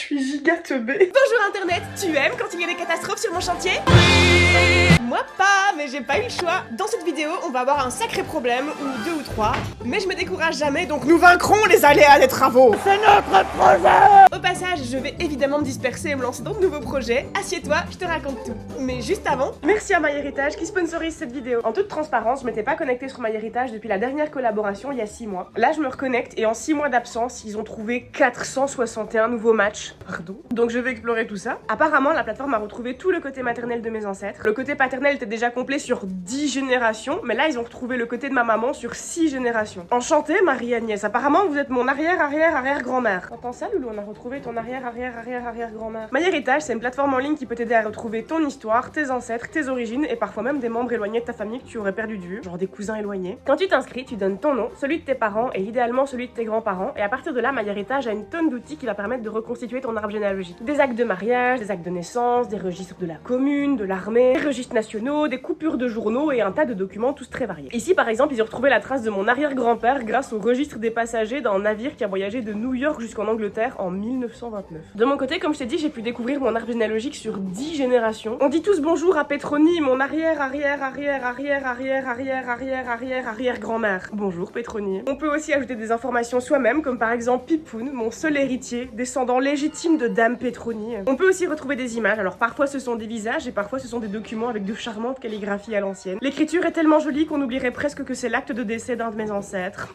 Je suis giga teubée. Bonjour internet, tu aimes quand il y a des catastrophes sur mon chantier? Oui. Moi pas, mais j'ai pas eu le choix. Dans cette vidéo, on va avoir un sacré problème, ou deux ou trois, mais je me décourage jamais, donc nous vaincrons les aléas des travaux. C'est notre projet. Au passage, je vais évidemment me disperser et me lancer dans de nouveaux projets. Assieds-toi, je te raconte tout. Mais juste avant, merci à MyHeritage qui sponsorise cette vidéo. En toute transparence, je m'étais pas connectée sur MyHeritage depuis la dernière collaboration il y a 6 mois. Là, je me reconnecte et en 6 mois d'absence, ils ont trouvé 461 nouveaux matchs. Pardon. Donc je vais explorer tout ça. Apparemment, la plateforme a retrouvé tout le côté maternel de mes ancêtres. Le côté paternel était déjà complet sur 10 générations, mais là, ils ont retrouvé le côté de ma maman sur 6 générations. Enchantée, Marie-Agnès. Apparemment, vous êtes mon arrière-arrière-arrière-grand-mère. T'entends ça, Loulou? On a retrouvé ton arrière-arrière-arrière-arrière-grand-mère. MyHeritage, c'est une plateforme en ligne qui peut t'aider à retrouver ton histoire, tes ancêtres, tes origines et parfois même des membres éloignés de ta famille que tu aurais perdu de vue, genre des cousins éloignés. Quand tu t'inscris, tu donnes ton nom, celui de tes parents et idéalement celui de tes grands-parents, et à partir de là, MyHeritage a une tonne d'outils qui va permettre de reconstituer ton arbre généalogique. Des actes de mariage, des actes de naissance, des registres de la commune, de l'armée, des registres nationaux, des coupures de journaux et un tas de documents tous très variés. Ici par exemple, ils ont retrouvé la trace de mon arrière-grand-père grâce au registre des passagers d'un navire qui a voyagé de New York jusqu'en Angleterre en 1929. De mon côté, comme je t'ai dit, j'ai pu découvrir mon arbre généalogique sur 10 générations. On dit tous bonjour à Pétronie, mon arrière-arrière-arrière-arrière-arrière-arrière-arrière-arrière-arrière-grand-mère. Bonjour Pétronie. On peut aussi ajouter des informations soi-même, comme par exemple Pipoun, mon seul héritier, descendant légitime de Dame Pétronie. On peut aussi retrouver des images, alors parfois ce sont des visages et parfois ce sont des documents avec de charmantes calligraphies à l'ancienne. L'écriture est tellement jolie qu'on oublierait presque que c'est l'acte de décès d'un de mes ancêtres.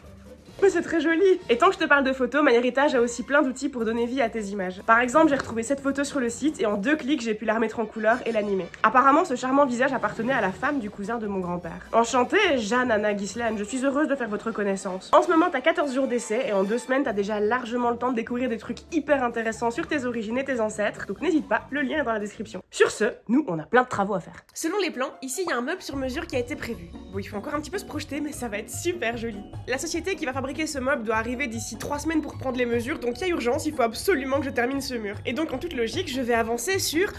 Mais c'est très joli! Et tant que je te parle de photos, MyHeritage a aussi plein d'outils pour donner vie à tes images. Par exemple, j'ai retrouvé cette photo sur le site et en 2 clics, j'ai pu la remettre en couleur et l'animer. Apparemment, ce charmant visage appartenait à la femme du cousin de mon grand-père. Enchantée, Jeanne Anna Ghislaine, je suis heureuse de faire votre connaissance. En ce moment, t'as 14 jours d'essai et en 2 semaines, t'as déjà largement le temps de découvrir des trucs hyper intéressants sur tes origines et tes ancêtres, donc n'hésite pas, le lien est dans la description. Sur ce, nous, on a plein de travaux à faire. Selon les plans, ici, il y a un meuble sur mesure qui a été prévu. Bon, il faut encore un petit peu se projeter, mais ça va être super joli. La société qui va fabriquer ce meuble doit arriver d'ici 3 semaines pour prendre les mesures, donc il y a urgence, il faut absolument que je termine ce mur. Et donc en toute logique, je vais avancer sur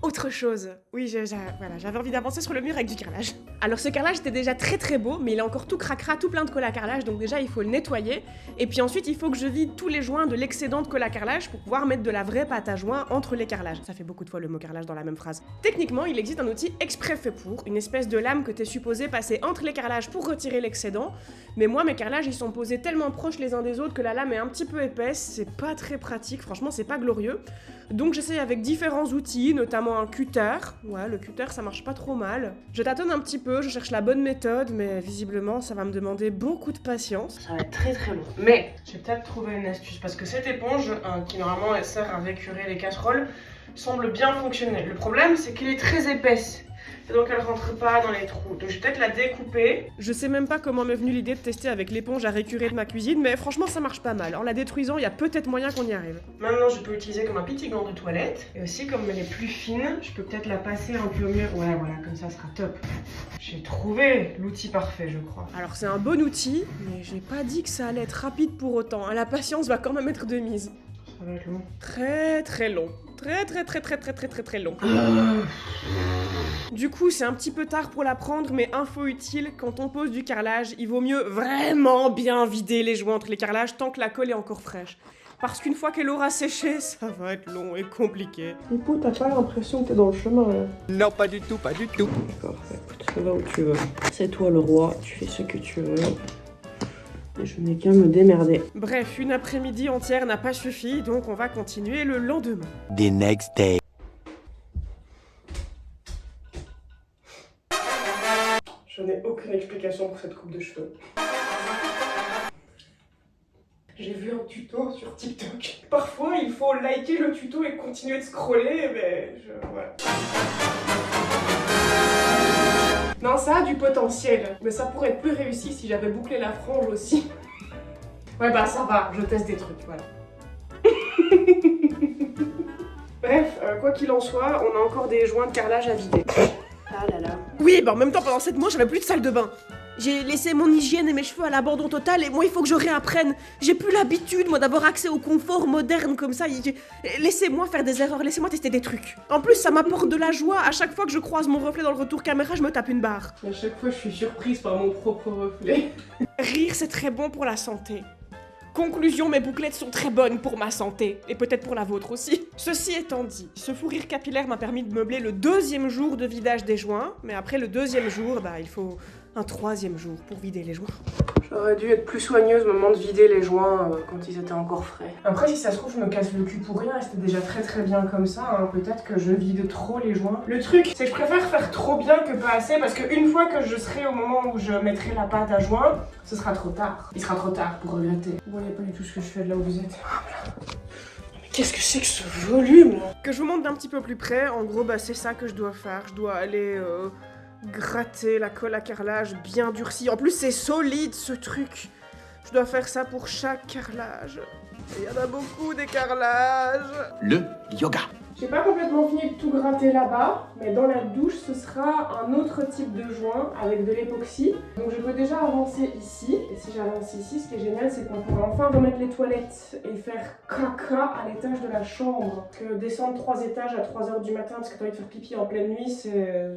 autre chose. Oui, voilà, j'avais envie d'avancer sur le mur avec du carrelage. Alors ce carrelage était déjà très beau, mais il est encore tout cracra, tout plein de colle à carrelage, donc déjà il faut le nettoyer. Et puis ensuite il faut que je vide tous les joints de l'excédent de colle à carrelage pour pouvoir mettre de la vraie pâte à joint entre les carrelages. Ça fait beaucoup de fois le mot carrelage dans la même phrase. Techniquement, il existe un outil exprès fait pour, une espèce de lame que t'es supposé passer entre les carrelages pour retirer l'excédent. Mais moi mes carrelages ils sont posés tellement proches les uns des autres que la lame est un petit peu épaisse, c'est pas très pratique, franchement c'est pas glorieux. Donc j'essaye avec différents outils, notamment un cutter. Ouais, le cutter ça marche pas trop mal. Je tâtonne un petit peu, je cherche la bonne méthode, mais visiblement ça va me demander beaucoup de patience. Ça va être très long. Mais j'ai peut-être trouvé une astuce, parce que cette éponge, qui normalement elle sert à récurer les casseroles, semble bien fonctionner. Le problème c'est qu'elle est très épaisse. Et donc elle rentre pas dans les trous, donc je vais peut-être la découper. Je sais même pas comment m'est venue l'idée de tester avec l'éponge à récurer de ma cuisine, mais franchement ça marche pas mal. En la détruisant, il y a peut-être moyen qu'on y arrive. Maintenant je peux l'utiliser comme un petit gant de toilette, et aussi comme elle est plus fine, je peux peut-être la passer un peu au mur. Ouais voilà, comme ça sera top. J'ai trouvé l'outil parfait je crois. Alors c'est un bon outil, mais j'ai pas dit que ça allait être rapide pour autant. La patience va quand même être de mise. Ça va être long. Très long. Très long. Du coup, c'est un petit peu tard pour la prendre, mais info utile, quand on pose du carrelage, il vaut mieux vraiment bien vider les joints entre les carrelages tant que la colle est encore fraîche. Parce qu'une fois qu'elle aura séché, ça va être long et compliqué. Écoute, t'as pas l'impression que t'es dans le chemin, là? Non, pas du tout, pas du tout. D'accord, écoute, ça va où tu veux. C'est toi le roi, tu fais ce que tu veux. Et je n'ai qu'à me démerder. Bref, une après-midi entière n'a pas suffi, donc on va continuer le lendemain. The next day. Je n'ai aucune explication pour cette coupe de cheveux. J'ai vu un tuto sur TikTok. Parfois, il faut liker le tuto et continuer de scroller, mais voilà. Non, ça a du potentiel, mais ça pourrait être plus réussi si j'avais bouclé la frange aussi. Ouais, bah ça va, je teste des trucs, voilà. Bref, quoi qu'il en soit, on a encore des joints de carrelage à vider. Ah là là. Oui, bah en même temps, pendant 7 mois, j'avais plus de salle de bain. J'ai laissé mon hygiène et mes cheveux à l'abandon total et moi il faut que je réapprenne. J'ai plus l'habitude moi d'avoir accès au confort moderne comme ça. Laissez-moi faire des erreurs, laissez-moi tester des trucs. En plus ça m'apporte de la joie, à chaque fois que je croise mon reflet dans le retour caméra je me tape une barre. À chaque fois je suis surprise par mon propre reflet. Rire c'est très bon pour la santé. Conclusion, mes bouclettes sont très bonnes pour ma santé, et peut-être pour la vôtre aussi. Ceci étant dit, ce fou rire capillaire m'a permis de meubler le 2e jour de vidage des joints, mais après le 2e jour, bah il faut un 3e jour pour vider les joints. J'aurais dû être plus soigneuse au moment de vider les joints quand ils étaient encore frais. Après, si ça se trouve, je me casse le cul pour rien, et c'était déjà très bien comme ça, hein. Peut-être que je vide trop les joints. Le truc, c'est que je préfère faire trop bien que pas assez, parce qu'une fois que je serai au moment où je mettrai la pâte à joint, ce sera trop tard. Il sera trop tard pour regretter. Vous voyez pas du tout ce que je fais de là où vous êtes. Mais qu'est-ce que c'est que ce volume là? Que je vous montre d'un petit peu plus près, en gros, bah c'est ça que je dois faire. Je dois aller gratter la colle à carrelage bien durcie. En plus, c'est solide ce truc. Je dois faire ça pour chaque carrelage. Et il y en a beaucoup des carrelages. Le yoga. J'ai pas complètement fini de tout gratter là-bas, mais dans la douche, ce sera un autre type de joint avec de l'époxy. Donc je peux déjà avancer ici. Et si j'avance ici, ce qui est génial, c'est qu'on pourra enfin remettre les toilettes et faire caca à l'étage de la chambre. Parce que descendre 3 étages à 3 h du matin parce que t'as envie de faire pipi en pleine nuit, c'est...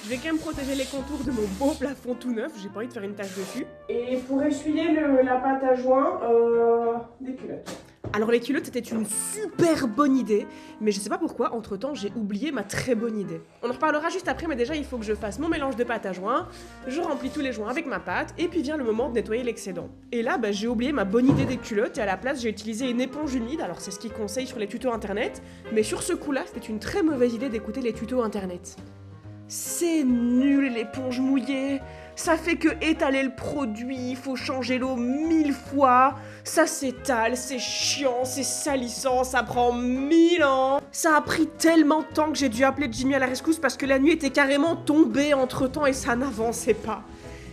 Je vais quand même protéger les contours de mon beau plafond tout neuf, j'ai pas envie de faire une tache dessus. Et pour essuyer la pâte à joint, des culottes. Alors les culottes c'était une super bonne idée, mais je sais pas pourquoi, entre temps j'ai oublié ma très bonne idée. On en reparlera juste après, mais déjà il faut que je fasse mon mélange de pâte à joint, je remplis tous les joints avec ma pâte, et puis vient le moment de nettoyer l'excédent. Et là bah, j'ai oublié ma bonne idée des culottes, et à la place j'ai utilisé une éponge humide, alors c'est ce qu'ils conseillent sur les tutos internet, mais sur ce coup là c'était une très mauvaise idée d'écouter les tutos internet. C'est nul l'éponge mouillée, ça fait que étaler le produit, il faut changer l'eau 1000 fois, ça s'étale, c'est chiant, c'est salissant, ça prend 1000 ans. Ça a pris tellement de temps que j'ai dû appeler Jimmy à la rescousse parce que la nuit était carrément tombée entre temps et ça n'avançait pas.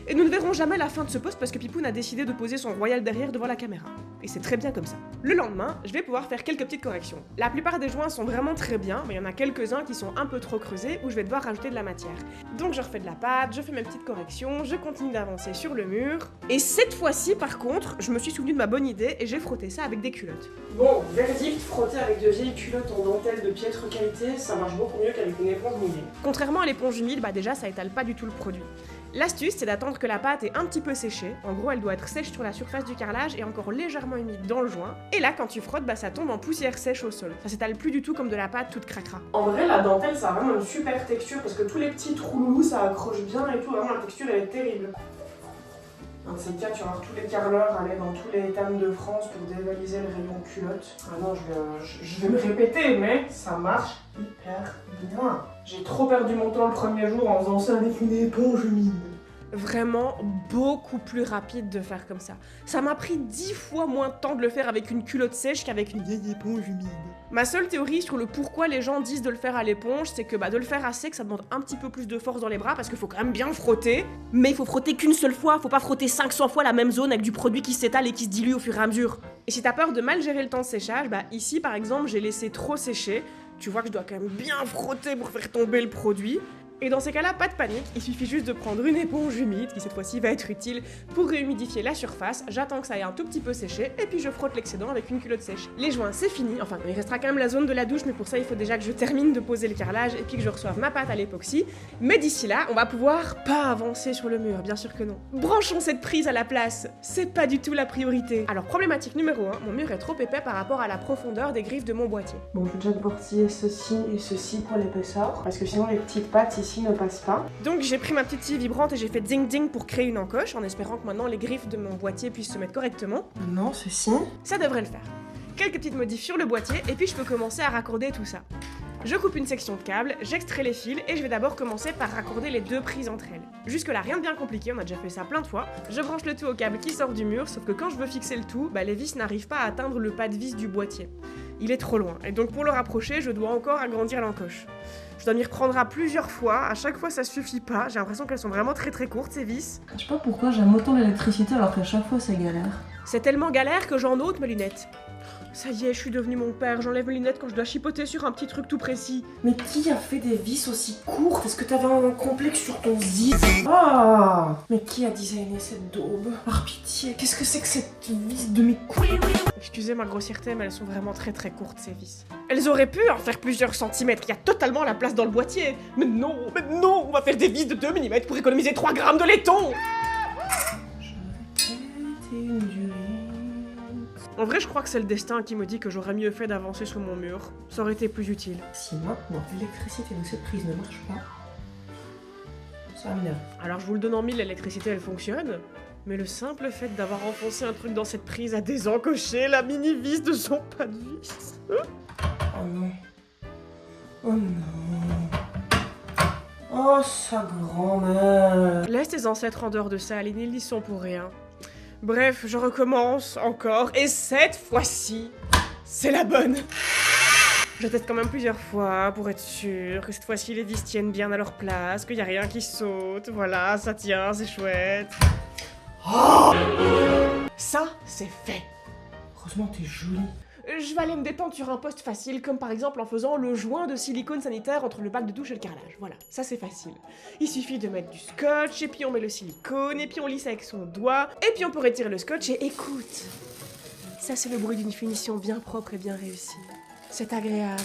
Et nous ne verrons jamais la fin de ce post parce que Pipoun a décidé de poser son royal derrière devant la caméra. Et c'est très bien comme ça. Le lendemain, je vais pouvoir faire quelques petites corrections. La plupart des joints sont vraiment très bien, mais il y en a quelques-uns qui sont un peu trop creusés où je vais devoir rajouter de la matière. Donc je refais de la pâte, je fais mes petites corrections, je continue d'avancer sur le mur. Et cette fois-ci, par contre, je me suis souvenu de ma bonne idée et j'ai frotté ça avec des culottes. Bon, verdict, frotter avec de vieilles culottes en dentelle de piètre qualité, ça marche beaucoup mieux qu'avec une éponge mouillée. Contrairement à l'éponge humide, bah déjà ça étale pas du tout le produit. L'astuce, c'est d'attendre que la pâte est un petit peu séchée. En gros, elle doit être sèche sur la surface du carrelage et encore légèrement humide dans le joint. Et là, quand tu frottes, bah, ça tombe en poussière sèche au sol. Ça s'étale plus du tout comme de la pâte toute cracra. En vrai, la dentelle, ça a vraiment une super texture parce que tous les petits trous loulous, ça accroche bien et tout. Vraiment, la texture, elle est terrible. Dans ces cas, tu vas voir tous les carreleurs aller dans tous les TAM de France pour dévaliser le rayon culotte. Ah non, je vais me répéter, mais ça marche hyper bien. J'ai trop perdu mon temps le premier jour en faisant ça avec une éponge humide. Vraiment beaucoup plus rapide de faire comme ça. Ça m'a pris 10 fois moins de temps de le faire avec une culotte sèche qu'avec une vieille éponge humide. Ma seule théorie sur le pourquoi les gens disent de le faire à l'éponge, c'est que bah, de le faire à sec, ça demande un petit peu plus de force dans les bras parce qu'il faut quand même bien frotter. Mais il faut frotter qu'une seule fois, faut pas frotter 500 fois la même zone avec du produit qui s'étale et qui se dilue au fur et à mesure. Et si t'as peur de mal gérer le temps de séchage, bah ici par exemple j'ai laissé trop sécher. Tu vois que je dois quand même bien frotter pour faire tomber le produit. Et dans ces cas-là, pas de panique, il suffit juste de prendre une éponge humide, qui cette fois-ci va être utile pour réhumidifier la surface, j'attends que ça ait un tout petit peu séché, et puis je frotte l'excédent avec une culotte sèche. Les joints, c'est fini, enfin il restera quand même la zone de la douche, mais pour ça il faut déjà que je termine de poser le carrelage, et puis que je reçoive ma pâte à l'époxy. Mais d'ici là, on va pouvoir pas avancer sur le mur, bien sûr que non. Branchons cette prise à la place, c'est pas du tout la priorité. Alors problématique numéro 1, mon mur est trop épais par rapport à la profondeur des griffes de mon boîtier. Bon, je vais déjà devoir scier ceci et ceci pour l'épaisseur, parce que sinon les petites pattes ici ne passent pas. Donc j'ai pris ma petite scie vibrante et j'ai fait ding ding pour créer une encoche en espérant que maintenant les griffes de mon boîtier puissent se mettre correctement. Maintenant ceci, ça devrait le faire. Quelques petites modifs sur le boîtier et puis je peux commencer à raccorder tout ça. Je coupe une section de câble, j'extrais les fils et je vais d'abord commencer par raccorder les deux prises entre elles. Jusque là rien de bien compliqué, on a déjà fait ça plein de fois. Je branche le tout au câble qui sort du mur, sauf que quand je veux fixer le tout, bah les vis n'arrivent pas à atteindre le pas de vis du boîtier. Il est trop loin, et donc pour le rapprocher, je dois encore agrandir l'encoche. Je dois m'y reprendre à plusieurs fois, à chaque fois ça suffit pas, j'ai l'impression qu'elles sont vraiment très courtes ces vis. Je sais pas pourquoi j'aime autant l'électricité alors qu'à chaque fois c'est galère. C'est tellement galère que j'en ôte mes lunettes. Ça y est, je suis devenue mon père, j'enlève mes lunettes quand je dois chipoter sur un petit truc tout précis. Mais qui a fait des vis aussi courtes? Est-ce que t'avais un complexe sur ton zip? Ah! Mais qui a designé cette daube? Par pitié, qu'est-ce que c'est que cette vis de mes couilles? Excusez ma grossièreté, mais elles sont vraiment très courtes ces vis. Elles auraient pu en faire plusieurs centimètres, il y a totalement la place dans le boîtier. Mais non, on va faire des vis de 2 mm pour économiser 3 grammes de laiton. Je vais une durée. En vrai, je crois que c'est le destin qui me dit que j'aurais mieux fait d'avancer sur mon mur. Ça aurait été plus utile. Si maintenant l'électricité de cette prise ne marche pas, ça m'énerve. Alors je vous le donne en mille, l'électricité elle fonctionne. Mais le simple fait d'avoir enfoncé un truc dans cette prise a désencoché la mini-vis de son pas de vis. Oh non. Oh non. Oh, sa grand-mère. Laisse tes ancêtres en dehors de ça, Aline, ils y sont pour rien. Bref, je recommence encore, et cette fois-ci, c'est la bonne. Je teste quand même plusieurs fois pour être sûr que cette fois-ci les vis tiennent bien à leur place, qu'il n'y a rien qui saute, voilà, ça tient, c'est chouette. Oh, ça, c'est fait. Heureusement, t'es jolie. Je vais aller me détendre sur un poste facile, comme par exemple en faisant le joint de silicone sanitaire entre le bac de douche et le carrelage. Voilà, ça c'est facile. Il suffit de mettre du scotch, et puis on met le silicone, et puis on lisse avec son doigt, et puis on peut retirer le scotch, et écoute, ça c'est le bruit d'une finition bien propre et bien réussie. C'est agréable.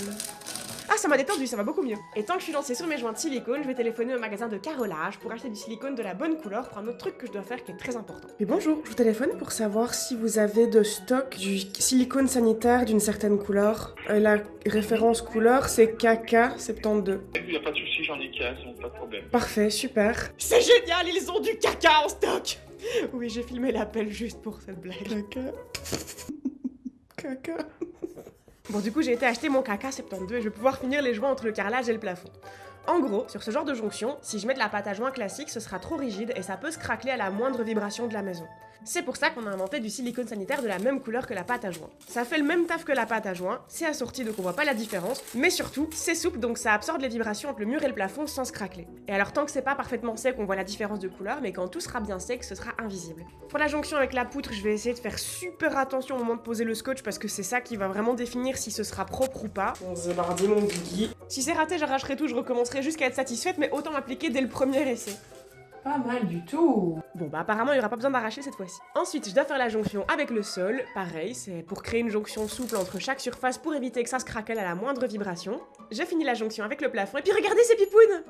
Ah, ça m'a détendu, ça va beaucoup mieux. Et tant que je suis lancée sur mes joints de silicone, je vais téléphoner au magasin de carrelage pour acheter du silicone de la bonne couleur pour un autre truc que je dois faire qui est très important. Mais bonjour, je vous téléphone pour savoir si vous avez de stock du silicone sanitaire d'une certaine couleur. La référence couleur, c'est KK72. Il n'y a pas de souci, j'en ai 15, donc pas de problème. Parfait, super. C'est génial, ils ont du caca en stock. Oui, j'ai filmé l'appel juste pour cette blague. Caca. Bon, du coup, j'ai été acheter mon KK72 et je vais pouvoir finir les joints entre le carrelage et le plafond. En gros, sur ce genre de jonction, si je mets de la pâte à joint classique, ce sera trop rigide et ça peut se craqueler à la moindre vibration de la maison. C'est pour ça qu'on a inventé du silicone sanitaire de la même couleur que la pâte à joint. Ça fait le même taf que la pâte à joint, c'est assorti donc on voit pas la différence, mais surtout, c'est souple donc ça absorbe les vibrations entre le mur et le plafond sans se craqueler. Et alors tant que c'est pas parfaitement sec, on voit la différence de couleur, mais quand tout sera bien sec, ce sera invisible. Pour la jonction avec la poutre, je vais essayer de faire super attention au moment de poser le scotch parce que c'est ça qui va vraiment définir si ce sera propre ou pas. On zébardi mon biggie. Si c'est raté, j'arracherai tout, je recommencerai jusqu'à être satisfaite, mais autant m'appliquer dès le premier essai. Pas mal du tout. Bon bah apparemment il n'y aura pas besoin d'arracher cette fois-ci. Ensuite je dois faire la jonction avec le sol, pareil, c'est pour créer une jonction souple entre chaque surface pour éviter que ça se craquelle à la moindre vibration. J'ai fini la jonction avec le plafond et puis regardez ces pipounes.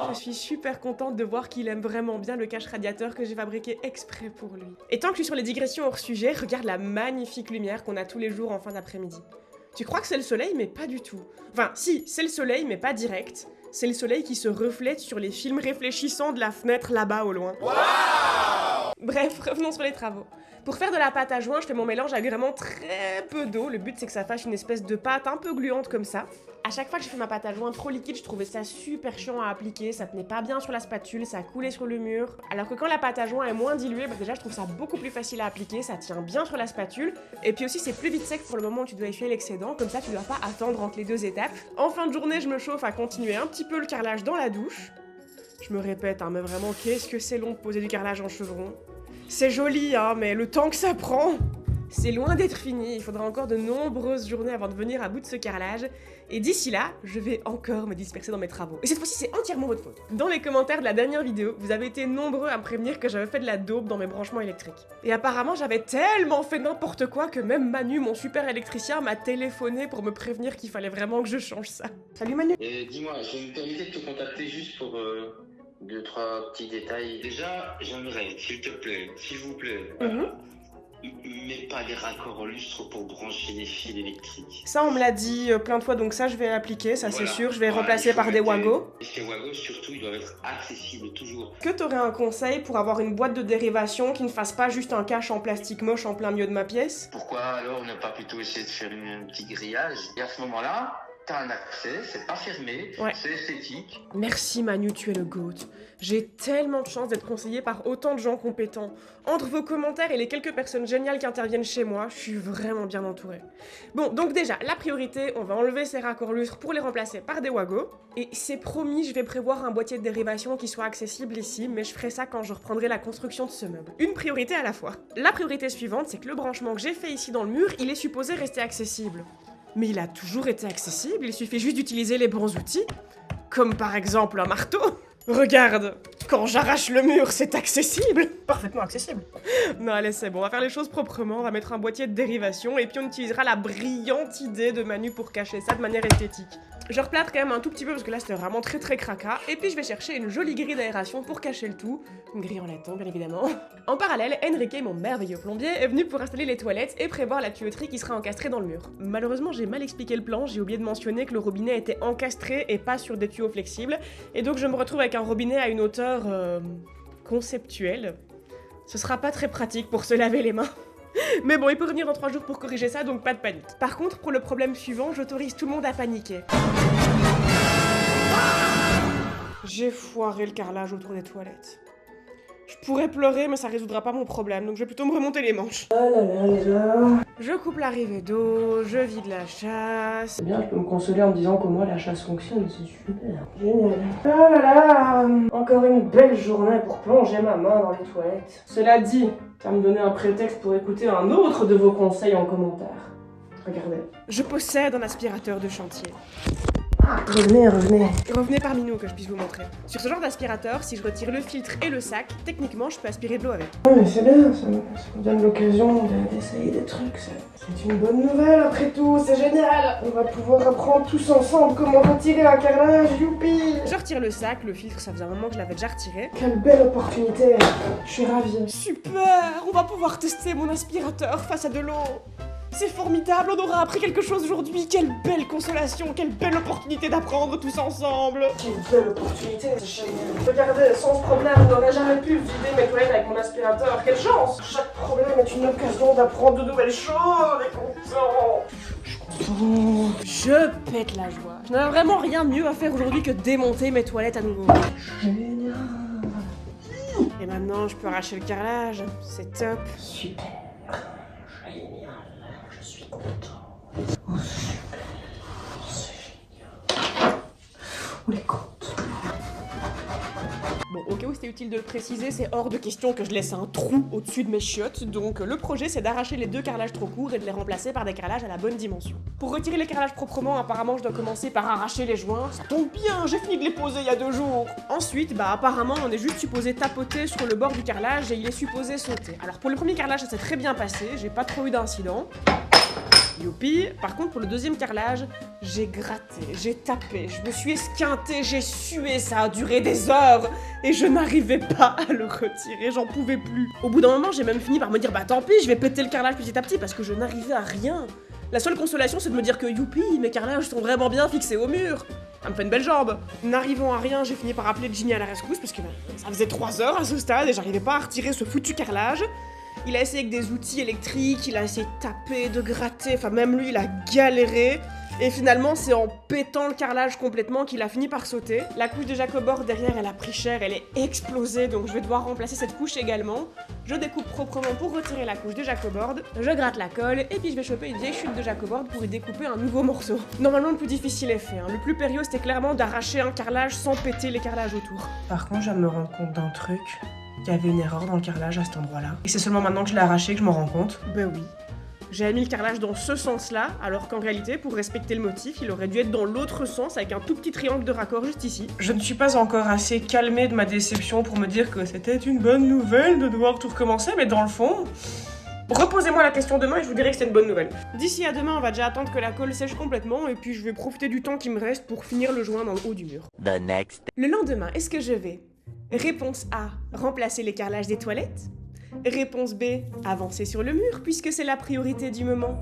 Je suis super contente de voir qu'il aime vraiment bien le cache radiateur que j'ai fabriqué exprès pour lui. Et tant que je suis sur les digressions hors sujet, regarde la magnifique lumière qu'on a tous les jours en fin d'après-midi. Tu crois que c'est le soleil mais pas du tout. Enfin si, c'est le soleil mais pas direct. C'est le soleil qui se reflète sur les films réfléchissants de la fenêtre là-bas au loin. Wow. Bref, revenons sur les travaux. Pour faire de la pâte à joint, je fais mon mélange avec vraiment très peu d'eau. Le but c'est que ça fasse une espèce de pâte un peu gluante comme ça. À chaque fois que j'ai fait ma pâte à joint trop liquide, je trouvais ça super chiant à appliquer, ça tenait pas bien sur la spatule, ça coulait sur le mur. Alors que quand la pâte à joint est moins diluée, bah déjà je trouve ça beaucoup plus facile à appliquer, ça tient bien sur la spatule. Et puis aussi c'est plus vite sec pour le moment où tu dois essuyer l'excédent, comme ça tu dois pas attendre entre les deux étapes. En fin de journée, je me chauffe à continuer un petit peu le carrelage dans la douche. Je me répète, hein, mais vraiment, qu'est-ce que c'est long de poser du carrelage en chevron. C'est joli, hein, mais le temps que ça prend, c'est loin d'être fini. Il faudra encore de nombreuses journées avant de venir à bout de ce carrelage. Et d'ici là, je vais encore me disperser dans mes travaux. Et cette fois-ci, c'est entièrement votre faute. Dans les commentaires de la dernière vidéo, vous avez été nombreux à me prévenir que j'avais fait de la dope dans mes branchements électriques. Et apparemment, j'avais tellement fait n'importe quoi que même Manu, mon super électricien, m'a téléphoné pour me prévenir qu'il fallait vraiment que je change ça. Salut Manu. Et dis-moi, je me permettais de te contacter juste pour 2-3 petits détails. Déjà, j'aimerais, s'il vous plaît, mais pas des raccords au lustre pour brancher les fils électriques. Ça, on me l'a dit plein de fois, donc ça, je vais appliquer, ça c'est sûr. Je vais remplacer par des Wago. Et ces Wago, surtout, ils doivent être accessibles toujours. Que t'aurais un conseil pour avoir une boîte de dérivation qui ne fasse pas juste un cache en plastique moche en plein milieu de ma pièce? Pourquoi alors ne pas plutôt essayer de faire un petit grillage? Et à ce moment-là, t'as un accès, c'est pas fermé, c'est esthétique. Merci Manu, tu es le GOAT. J'ai tellement de chance d'être conseillée par autant de gens compétents. Entre vos commentaires et les quelques personnes géniales qui interviennent chez moi, je suis vraiment bien entourée. Bon, donc déjà, la priorité, on va enlever ces raccords lustres pour les remplacer par des Wago. Et c'est promis, je vais prévoir un boîtier de dérivation qui soit accessible ici, mais je ferai ça quand je reprendrai la construction de ce meuble. Une priorité à la fois. La priorité suivante, c'est que le branchement que j'ai fait ici dans le mur, il est supposé rester accessible. Mais il a toujours été accessible, il suffit juste d'utiliser les bons outils, comme par exemple un marteau. Regarde, quand j'arrache le mur, c'est accessible. Parfaitement accessible. Non, allez, c'est bon, on va faire les choses proprement, on va mettre un boîtier de dérivation, et puis on utilisera la brillante idée de Manu pour cacher ça de manière esthétique. Je replâtre quand même un tout petit peu parce que là c'était vraiment très très cracra. Et puis je vais chercher une jolie grille d'aération pour cacher le tout. Une grille en laiton bien évidemment. En parallèle, Enrique, mon merveilleux plombier, est venu pour installer les toilettes et prévoir la tuyauterie qui sera encastrée dans le mur. Malheureusement j'ai mal expliqué le plan, j'ai oublié de mentionner que le robinet était encastré et pas sur des tuyaux flexibles. Et donc je me retrouve avec un robinet à une hauteur conceptuelle. Ce sera pas très pratique pour se laver les mains. Mais bon, il peut revenir dans 3 jours pour corriger ça, donc pas de panique. Par contre, pour le problème suivant, j'autorise tout le monde à paniquer. J'ai foiré le carrelage autour des toilettes. Je pourrais pleurer, mais ça résoudra pas mon problème, donc je vais plutôt me remonter les manches. Ah là là là là. Je coupe l'arrivée d'eau, je vide la chasse. C'est bien, je peux me consoler en me disant comment la chasse fonctionne, c'est super. Génial. Ah là là. Encore une belle journée pour plonger ma main dans les toilettes. Cela dit, ça me donnait un prétexte pour écouter un autre de vos conseils en commentaire. Regardez. Je possède un aspirateur de chantier. Revenez, revenez. Revenez parmi nous que je puisse vous montrer. Sur ce genre d'aspirateur, si je retire le filtre et le sac, techniquement je peux aspirer de l'eau avec. Oui, mais c'est bien, ça me donne l'occasion d'essayer des trucs. C'est une bonne nouvelle après tout, c'est génial. On va pouvoir apprendre tous ensemble comment retirer un carrelage, youpi. Je retire le sac, le filtre, ça faisait un moment que je l'avais déjà retiré. Quelle belle opportunité, je suis ravie. Super, on va pouvoir tester mon aspirateur face à de l'eau. C'est formidable, on aura appris quelque chose aujourd'hui. Quelle belle consolation, quelle belle opportunité d'apprendre tous ensemble. Quelle belle opportunité, c'est génial. Regardez, sans ce problème, je n'aurais jamais pu vider mes toilettes avec mon aspirateur. Quelle chance. Chaque problème est une occasion d'apprendre de nouvelles choses, les contents. Je suis content. Je pète la joie. Je n'avais vraiment rien de mieux à faire aujourd'hui que démonter mes toilettes à nouveau. Génial. Et maintenant, je peux arracher le carrelage. C'est top. Super. Génial. Je suis content. Oh, super. C'est génial. On les compte. Bon, au cas où c'était utile de le préciser, c'est hors de question que je laisse un trou au-dessus de mes chiottes, donc le projet c'est d'arracher les 2 carrelages trop courts et de les remplacer par des carrelages à la bonne dimension. Pour retirer les carrelages proprement, apparemment je dois commencer par arracher les joints. Ça tombe bien, j'ai fini de les poser il y a 2 jours. Ensuite, apparemment on est juste supposé tapoter sur le bord du carrelage et il est supposé sauter. Alors pour le premier carrelage ça s'est très bien passé, j'ai pas trop eu d'incidents. Youpi. Par contre, pour le deuxième carrelage, j'ai gratté, j'ai tapé, je me suis esquinté, j'ai sué, ça a duré des heures et je n'arrivais pas à le retirer, j'en pouvais plus. Au bout d'un moment, j'ai même fini par me dire tant pis, je vais péter le carrelage petit à petit parce que je n'arrivais à rien. La seule consolation, c'est de me dire que youpi, mes carrelages sont vraiment bien fixés au mur. Ça me fait une belle jambe. N'arrivant à rien, j'ai fini par appeler Ginny à la rescousse parce que ça faisait 3 heures à ce stade et j'arrivais pas à retirer ce foutu carrelage. Il a essayé avec des outils électriques, il a essayé de taper, de gratter, enfin même lui il a galéré. Et finalement c'est en pétant le carrelage complètement qu'il a fini par sauter. La couche de Jacobord derrière elle a pris cher, elle est explosée donc je vais devoir remplacer cette couche également. Je découpe proprement pour retirer la couche de Jacobord, je gratte la colle et puis je vais choper une vieille chute de Jacobord pour y découper un nouveau morceau. Normalement le plus difficile est fait, Le plus périlleux c'était clairement d'arracher un carrelage sans péter les carrelages autour. Par contre, je viens de me rendre compte d'un truc. Il y avait une erreur dans le carrelage à cet endroit-là. Et c'est seulement maintenant que je l'ai arraché que je m'en rends compte. Ben oui. J'ai mis le carrelage dans ce sens-là, alors qu'en réalité, pour respecter le motif, il aurait dû être dans l'autre sens avec un tout petit triangle de raccord juste ici. Je ne suis pas encore assez calmée de ma déception pour me dire que c'était une bonne nouvelle de devoir tout recommencer, mais dans le fond... Reposez-moi la question demain et je vous dirai que c'est une bonne nouvelle. D'ici à demain, on va déjà attendre que la colle sèche complètement, et puis je vais profiter du temps qui me reste pour finir le joint dans le haut du mur. The next Le lendemain, est-ce que je vais... Réponse A, remplacer les carrelages des toilettes. Réponse B, avancer sur le mur puisque c'est la priorité du moment.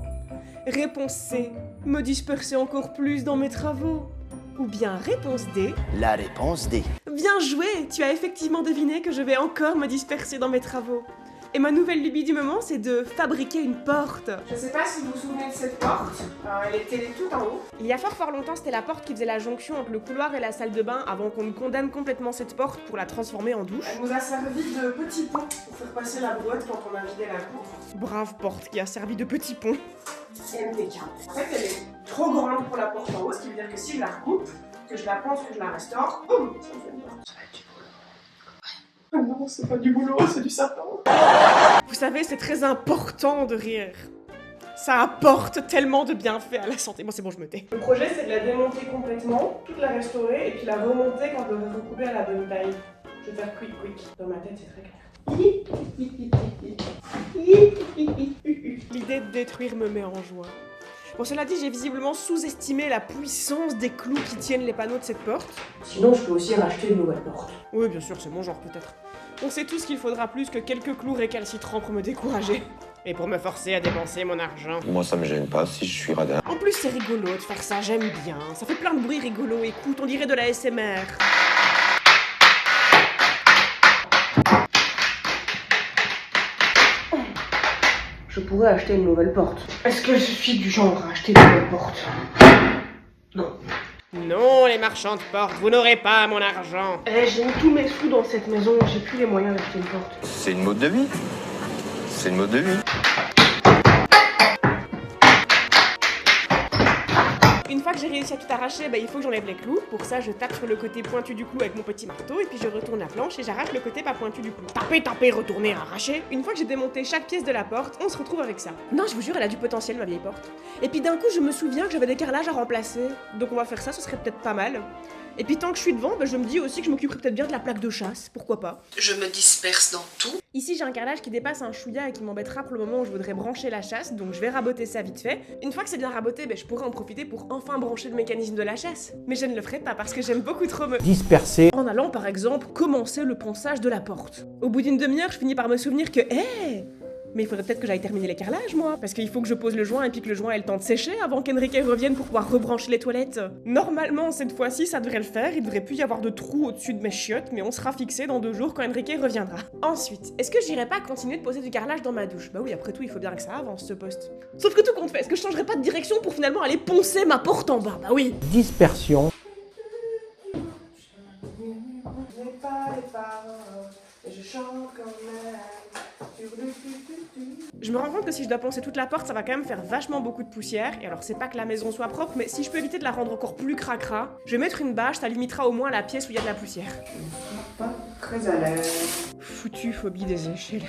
Réponse C, me disperser encore plus dans mes travaux. Ou bien réponse D. La réponse D. Bien joué, tu as effectivement deviné que je vais encore me disperser dans mes travaux. Et ma nouvelle lubie du moment, c'est de fabriquer une porte. Je sais pas si vous vous souvenez de cette porte. Elle était tout en haut. Il y a fort longtemps, c'était la porte qui faisait la jonction entre le couloir et la salle de bain avant qu'on ne condamne complètement cette porte pour la transformer en douche. Elle nous a servi de petit pont pour faire passer la brouette quand on a vidé la cour. Brave porte qui a servi de petit pont. MDK. En fait, elle est trop grande pour la porte en haut, ce qui veut dire que si je la recoupe, que je la pense, que je la restaure, boum, ça me fait une porte. Ça va être du boulot. Ah non, c'est pas du boulot, c'est du sapin. Vous savez, c'est très important de rire. Ça apporte tellement de bienfaits à la santé. Bon, c'est bon, je me tais. Le projet, c'est de la démonter complètement, toute la restaurer, et puis la remonter quand on va recouper à la bonne taille. Je vais faire quick. Dans ma tête, c'est très clair. L'idée de détruire me met en joie. Bon, cela dit, j'ai visiblement sous-estimé la puissance des clous qui tiennent les panneaux de cette porte. Sinon, je peux aussi racheter une nouvelle porte. Oui, bien sûr, c'est mon genre peut-être. On sait tous qu'il faudra plus que quelques clous récalcitrants pour me décourager. Et pour me forcer à dépenser mon argent. Moi, ça me gêne pas si je suis radin. En plus, c'est rigolo de faire ça, j'aime bien. Ça fait plein de bruit rigolo, écoute, on dirait de la ASMR. Je pourrais acheter une nouvelle porte. Est-ce que je suis du genre à acheter une nouvelle porte? Non. Non, les marchands de portes, vous n'aurez pas mon argent. Eh, j'ai mis tous mes sous dans cette maison, j'ai plus les moyens d'acheter une porte. C'est une mode de vie. C'est une mode de vie. Une fois que j'ai réussi à tout arracher, il faut que j'enlève les clous. Pour ça, je tape sur le côté pointu du clou avec mon petit marteau et puis je retourne la planche et j'arrache le côté pas pointu du clou. Taper, taper, retourner, arracher. Une fois que j'ai démonté chaque pièce de la porte, on se retrouve avec ça. Non, je vous jure, elle a du potentiel, ma vieille porte. Et puis d'un coup, je me souviens que j'avais des carrelages à remplacer. Donc on va faire ça, ce serait peut-être pas mal. Et puis tant que je suis devant, je me dis aussi que je m'occuperai peut-être bien de la plaque de chasse, pourquoi pas. Je me disperse dans tout. Ici j'ai un carrelage qui dépasse un chouïa et qui m'embêtera pour le moment où je voudrais brancher la chasse, donc je vais raboter ça vite fait. Une fois que c'est bien raboté, je pourrai en profiter pour enfin brancher le mécanisme de la chasse. Mais je ne le ferai pas parce que j'aime beaucoup trop me Disperser. en allant par exemple commencer le ponçage de la porte. Au bout d'une demi-heure, je finis par me souvenir que, mais il faudrait peut-être que j'aille terminer les carrelages, moi. Parce qu'il faut que je pose le joint et puis que le joint ait le temps de sécher avant qu'Enrique revienne pour pouvoir rebrancher les toilettes. Normalement, cette fois-ci, ça devrait le faire. Il devrait plus y avoir de trous au-dessus de mes chiottes, mais on sera fixé dans 2 jours quand Enrique reviendra. Ensuite, est-ce que j'irai pas continuer de poser du carrelage dans ma douche? Bah oui, après tout, il faut bien que ça avance, ce poste. Sauf que tout compte fait, est-ce que je changerai pas de direction pour finalement aller poncer ma porte en bas? Bah oui. Dispersion. Je me rends compte que si je dois poncer toute la porte, ça va quand même faire vachement beaucoup de poussière. Et alors, c'est pas que la maison soit propre, mais si je peux éviter de la rendre encore plus cracra, je vais mettre une bâche, ça limitera au moins la pièce où il y a de la poussière. Je ne suis pas très à l'aise. Foutue phobie des échelles.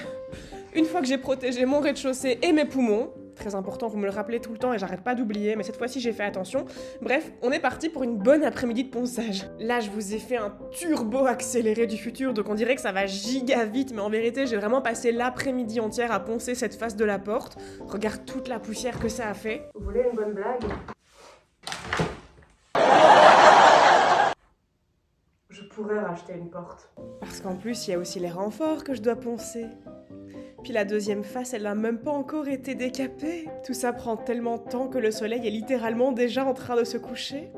Une fois que j'ai protégé mon rez-de-chaussée et mes poumons, très important, vous me le rappelez tout le temps et j'arrête pas d'oublier, mais cette fois-ci j'ai fait attention. Bref, on est parti pour une bonne après-midi de ponçage. Là, je vous ai fait un turbo accéléré du futur, donc on dirait que ça va giga vite, mais en vérité, j'ai vraiment passé l'après-midi entière à poncer cette face de la porte. Regarde toute la poussière que ça a fait. Vous voulez une bonne blague? Je pourrais racheter une porte. Parce qu'en plus, il y a aussi les renforts que je dois poncer. Puis la deuxième face, elle n'a même pas encore été décapée. Tout ça prend tellement de temps que le soleil est littéralement déjà en train de se coucher.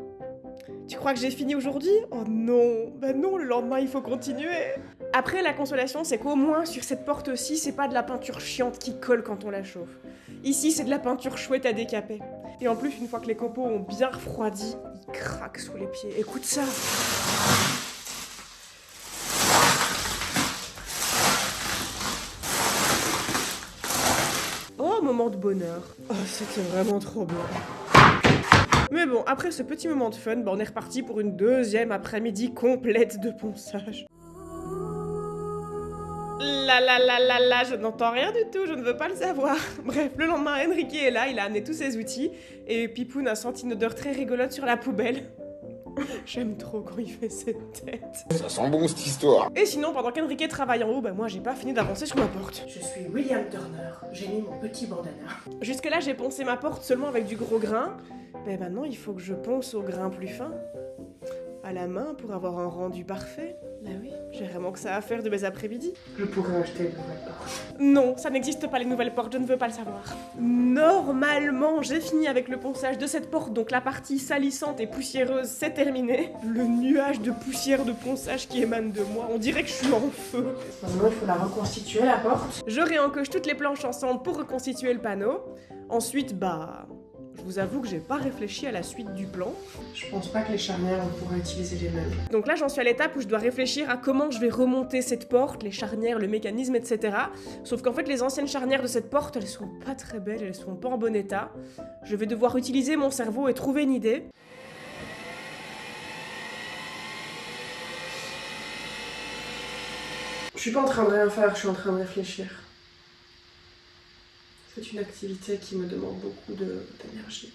Tu crois que j'ai fini aujourd'hui? Oh non, non, le lendemain il faut continuer. Après, la consolation, c'est qu'au moins sur cette porte-ci, c'est pas de la peinture chiante qui colle quand on la chauffe. Ici, c'est de la peinture chouette à décaper. Et en plus, une fois que les copeaux ont bien refroidi, ils craquent sous les pieds. Écoute ça! Oh, moment de bonheur. Oh, c'était vraiment trop bien. Mais bon, après ce petit moment de fun, on est reparti pour une deuxième après-midi complète de ponçage. Là, je n'entends rien du tout, je ne veux pas le savoir. Bref, le lendemain, Enrique est là, il a amené tous ses outils, et Pipoun a senti une odeur très rigolote sur la poubelle. J'aime trop quand il fait cette tête. Ça sent bon cette histoire. Et sinon, pendant qu'Enrique travaille en haut, moi j'ai pas fini d'avancer sur ma porte. Je suis William Turner, j'ai mis mon petit bandana. Jusque-là, j'ai poncé ma porte seulement avec du gros grain. Mais maintenant, il faut que je ponce au grain plus fin. À la main pour avoir un rendu parfait. Bah oui, j'ai vraiment que ça à faire de mes après-midi. Je pourrais acheter une nouvelle porte. Non, ça n'existe pas les nouvelles portes, je ne veux pas le savoir. Normalement, j'ai fini avec le ponçage de cette porte, donc la partie salissante et poussiéreuse, c'est terminé. Le nuage de poussière de ponçage qui émane de moi, on dirait que je suis en feu. Maintenant, il faut la reconstituer, la porte. Je réencoche toutes les planches ensemble pour reconstituer le panneau. Ensuite, je vous avoue que j'ai pas réfléchi à la suite du plan. Je pense pas que les charnières, on pourra utiliser les mêmes. Donc là, j'en suis à l'étape où je dois réfléchir à comment je vais remonter cette porte, les charnières, le mécanisme, etc. Sauf qu'en fait, les anciennes charnières de cette porte, elles sont pas très belles, elles sont pas en bon état. Je vais devoir utiliser mon cerveau et trouver une idée. Je suis pas en train de rien faire, je suis en train de réfléchir. C'est une activité qui me demande beaucoup d'énergie.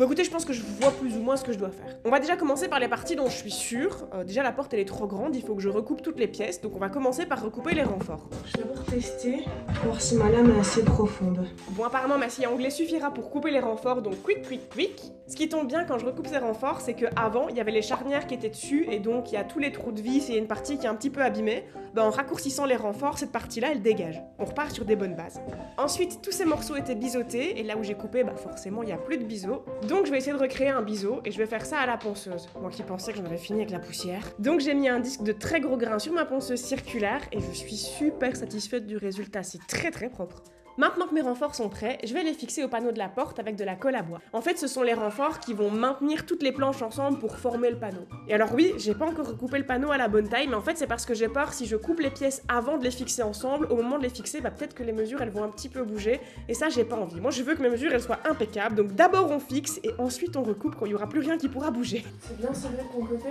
Bon écoutez, je pense que je vois plus ou moins ce que je dois faire. On va déjà commencer par les parties dont je suis sûre. Déjà la porte elle est trop grande, il faut que je recoupe toutes les pièces, donc on va commencer par recouper les renforts. Je vais d'abord tester, voir si ma lame est assez profonde. Bon apparemment ma scie à onglet suffira pour couper les renforts, donc quick. Ce qui tombe bien quand je recoupe ces renforts, c'est que avant il y avait les charnières qui étaient dessus, et donc il y a tous les trous de vis et une partie qui est un petit peu abîmée. En raccourcissant les renforts, cette partie-là elle dégage. On repart sur des bonnes bases. Ensuite, tous ces morceaux étaient biseautés, et là où j'ai coupé, forcément il n'y a plus de biseau. Donc je vais essayer de recréer un biseau, et je vais faire ça à la ponceuse. Moi qui pensais que j'en avais fini avec la poussière. Donc j'ai mis un disque de très gros grain sur ma ponceuse circulaire, et je suis super satisfaite du résultat, c'est très propre. Maintenant que mes renforts sont prêts, je vais les fixer au panneau de la porte avec de la colle à bois. En fait, ce sont les renforts qui vont maintenir toutes les planches ensemble pour former le panneau. Et alors oui, j'ai pas encore recoupé le panneau à la bonne taille, mais en fait c'est parce que j'ai peur si je coupe les pièces avant de les fixer ensemble, au moment de les fixer, peut-être que les mesures elles vont un petit peu bouger, et ça j'ai pas envie. Moi je veux que mes mesures elles soient impeccables, donc d'abord on fixe et ensuite on recoupe quand il y aura plus rien qui pourra bouger. C'est bien serré de ton côté?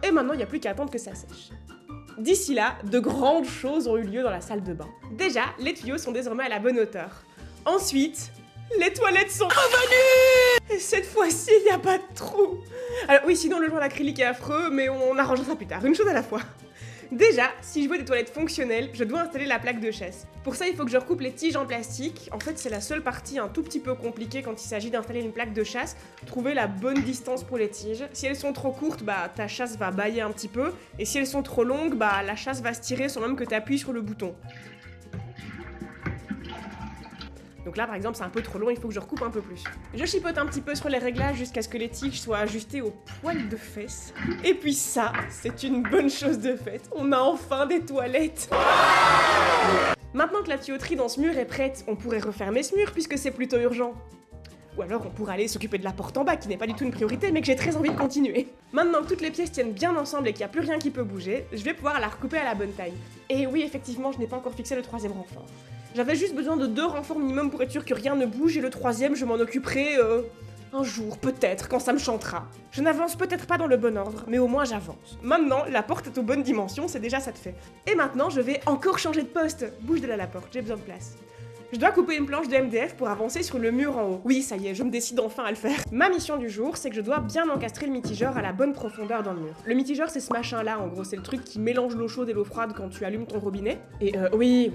Et maintenant il n'y a plus qu'à attendre que ça sèche. D'ici là, de grandes choses ont eu lieu dans la salle de bain. Déjà, les tuyaux sont désormais à la bonne hauteur. Ensuite, les toilettes sont revenues! Et cette fois-ci, il n'y a pas de trou. Alors oui, sinon le joint d'acrylique est affreux, mais on arrangera ça plus tard, une chose à la fois. Déjà, si je veux des toilettes fonctionnelles, je dois installer la plaque de chasse. Pour ça, il faut que je recoupe les tiges en plastique. En fait, c'est la seule partie un tout petit peu compliquée quand il s'agit d'installer une plaque de chasse. Trouver la bonne distance pour les tiges. Si elles sont trop courtes, ta chasse va bâiller un petit peu. Et si elles sont trop longues, la chasse va se tirer sans même que tu appuies sur le bouton. Donc là, par exemple, c'est un peu trop long, il faut que je recoupe un peu plus. Je chipote un petit peu sur les réglages jusqu'à ce que les tiges soient ajustées au poil de fesses. Et puis ça, c'est une bonne chose de faite. On a enfin des toilettes. Maintenant que la tuyauterie dans ce mur est prête, on pourrait refermer ce mur puisque c'est plutôt urgent. Ou alors on pourrait aller s'occuper de la porte en bas, qui n'est pas du tout une priorité, mais que j'ai très envie de continuer. Maintenant que toutes les pièces tiennent bien ensemble et qu'il n'y a plus rien qui peut bouger, je vais pouvoir la recouper à la bonne taille. Et oui, effectivement, je n'ai pas encore fixé le troisième renfort. J'avais juste besoin de 2 renforts minimum pour être sûr que rien ne bouge, et le troisième, je m'en occuperai un jour, peut-être, quand ça me chantera. Je n'avance peut-être pas dans le bon ordre, mais au moins j'avance. Maintenant, la porte est aux bonnes dimensions, c'est déjà ça de fait. Et maintenant, je vais encore changer de poste. Bouge de là la porte, j'ai besoin de place. Je dois couper une planche de MDF pour avancer sur le mur en haut. Oui, ça y est, je me décide enfin à le faire. Ma mission du jour, c'est que je dois bien encastrer le mitigeur à la bonne profondeur dans le mur. Le mitigeur, c'est ce machin-là, en gros, c'est le truc qui mélange l'eau chaude et l'eau froide quand tu allumes ton robinet. Et oui,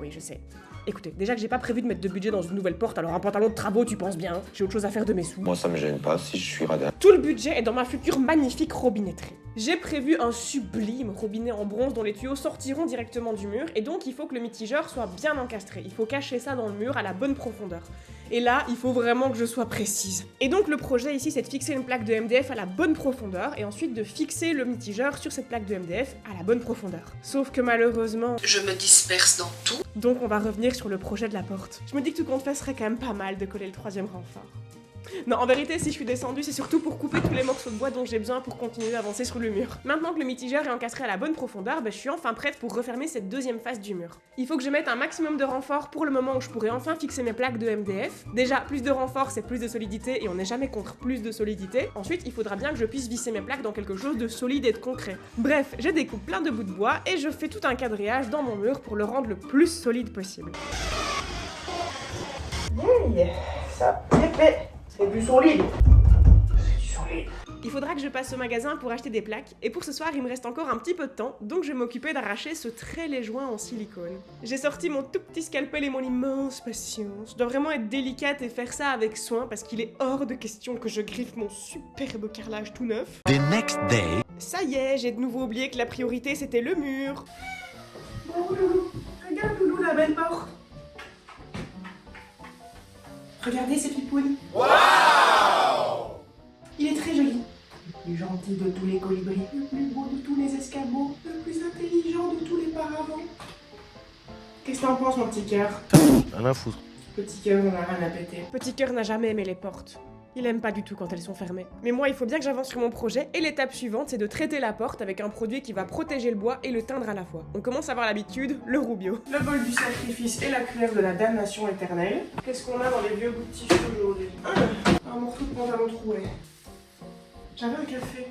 je sais. Écoutez, déjà que j'ai pas prévu de mettre de budget dans une nouvelle porte, alors un pantalon de travaux, tu penses bien, j'ai autre chose à faire de mes sous. Moi, ça me gêne pas si je suis radin. Tout le budget est dans ma future magnifique robinetterie. J'ai prévu un sublime robinet en bronze dont les tuyaux sortiront directement du mur, et donc il faut que le mitigeur soit bien encastré. Il faut cacher ça dans le mur à la bonne profondeur. Et là, il faut vraiment que je sois précise. Et donc le projet ici, c'est de fixer une plaque de MDF à la bonne profondeur, et ensuite de fixer le mitigeur sur cette plaque de MDF à la bonne profondeur. Sauf que malheureusement... Je me disperse dans tout. Donc on va revenir sur le projet de la porte. Je me dis que tout compte fait, serait quand même pas mal de coller le troisième renfort. Non, en vérité, si je suis descendue, c'est surtout pour couper tous les morceaux de bois dont j'ai besoin pour continuer à avancer sur le mur. Maintenant que le mitigeur est encastré à la bonne profondeur, je suis enfin prête pour refermer cette deuxième face du mur. Il faut que je mette un maximum de renfort pour le moment où je pourrai enfin fixer mes plaques de MDF. Déjà, plus de renfort, c'est plus de solidité, et on n'est jamais contre plus de solidité. Ensuite, il faudra bien que je puisse visser mes plaques dans quelque chose de solide et de concret. Bref, je découpe plein de bouts de bois, et je fais tout un quadrillage dans mon mur pour le rendre le plus solide possible. Hey, ça c'est fait. C'est du solide. C'est du solide. Il faudra que je passe au magasin pour acheter des plaques, et pour ce soir il me reste encore un petit peu de temps, donc je vais m'occuper d'arracher ce très laid joint en silicone. J'ai sorti mon tout petit scalpel et mon immense patience. Je dois vraiment être délicate et faire ça avec soin, parce qu'il est hors de question que je griffe mon superbe carrelage tout neuf. The next day. Ça y est, j'ai de nouveau oublié que la priorité c'était le mur. Oh Loulou, regarde Loulou la belle porte. Regardez ces pipounes. Waouh! Il est très joli. Le plus gentil de tous les colibris, le plus beau de tous les escabeaux, le plus intelligent de tous les paravents. Qu'est-ce que t'en penses, mon petit cœur? Rien à foutre. Petit cœur, on a rien à péter. Petit cœur n'a jamais aimé les portes. Il aime pas du tout quand elles sont fermées. Mais moi, il faut bien que j'avance sur mon projet, et l'étape suivante, c'est de traiter la porte avec un produit qui va protéger le bois et le teindre à la fois. On commence à avoir l'habitude, le Rubio. Le bol du sacrifice et la cuillère de la damnation éternelle. Qu'est-ce qu'on a dans les vieux bouts de tissu aujourd'hui? Un morceau de pantalon troué. J'avais un café.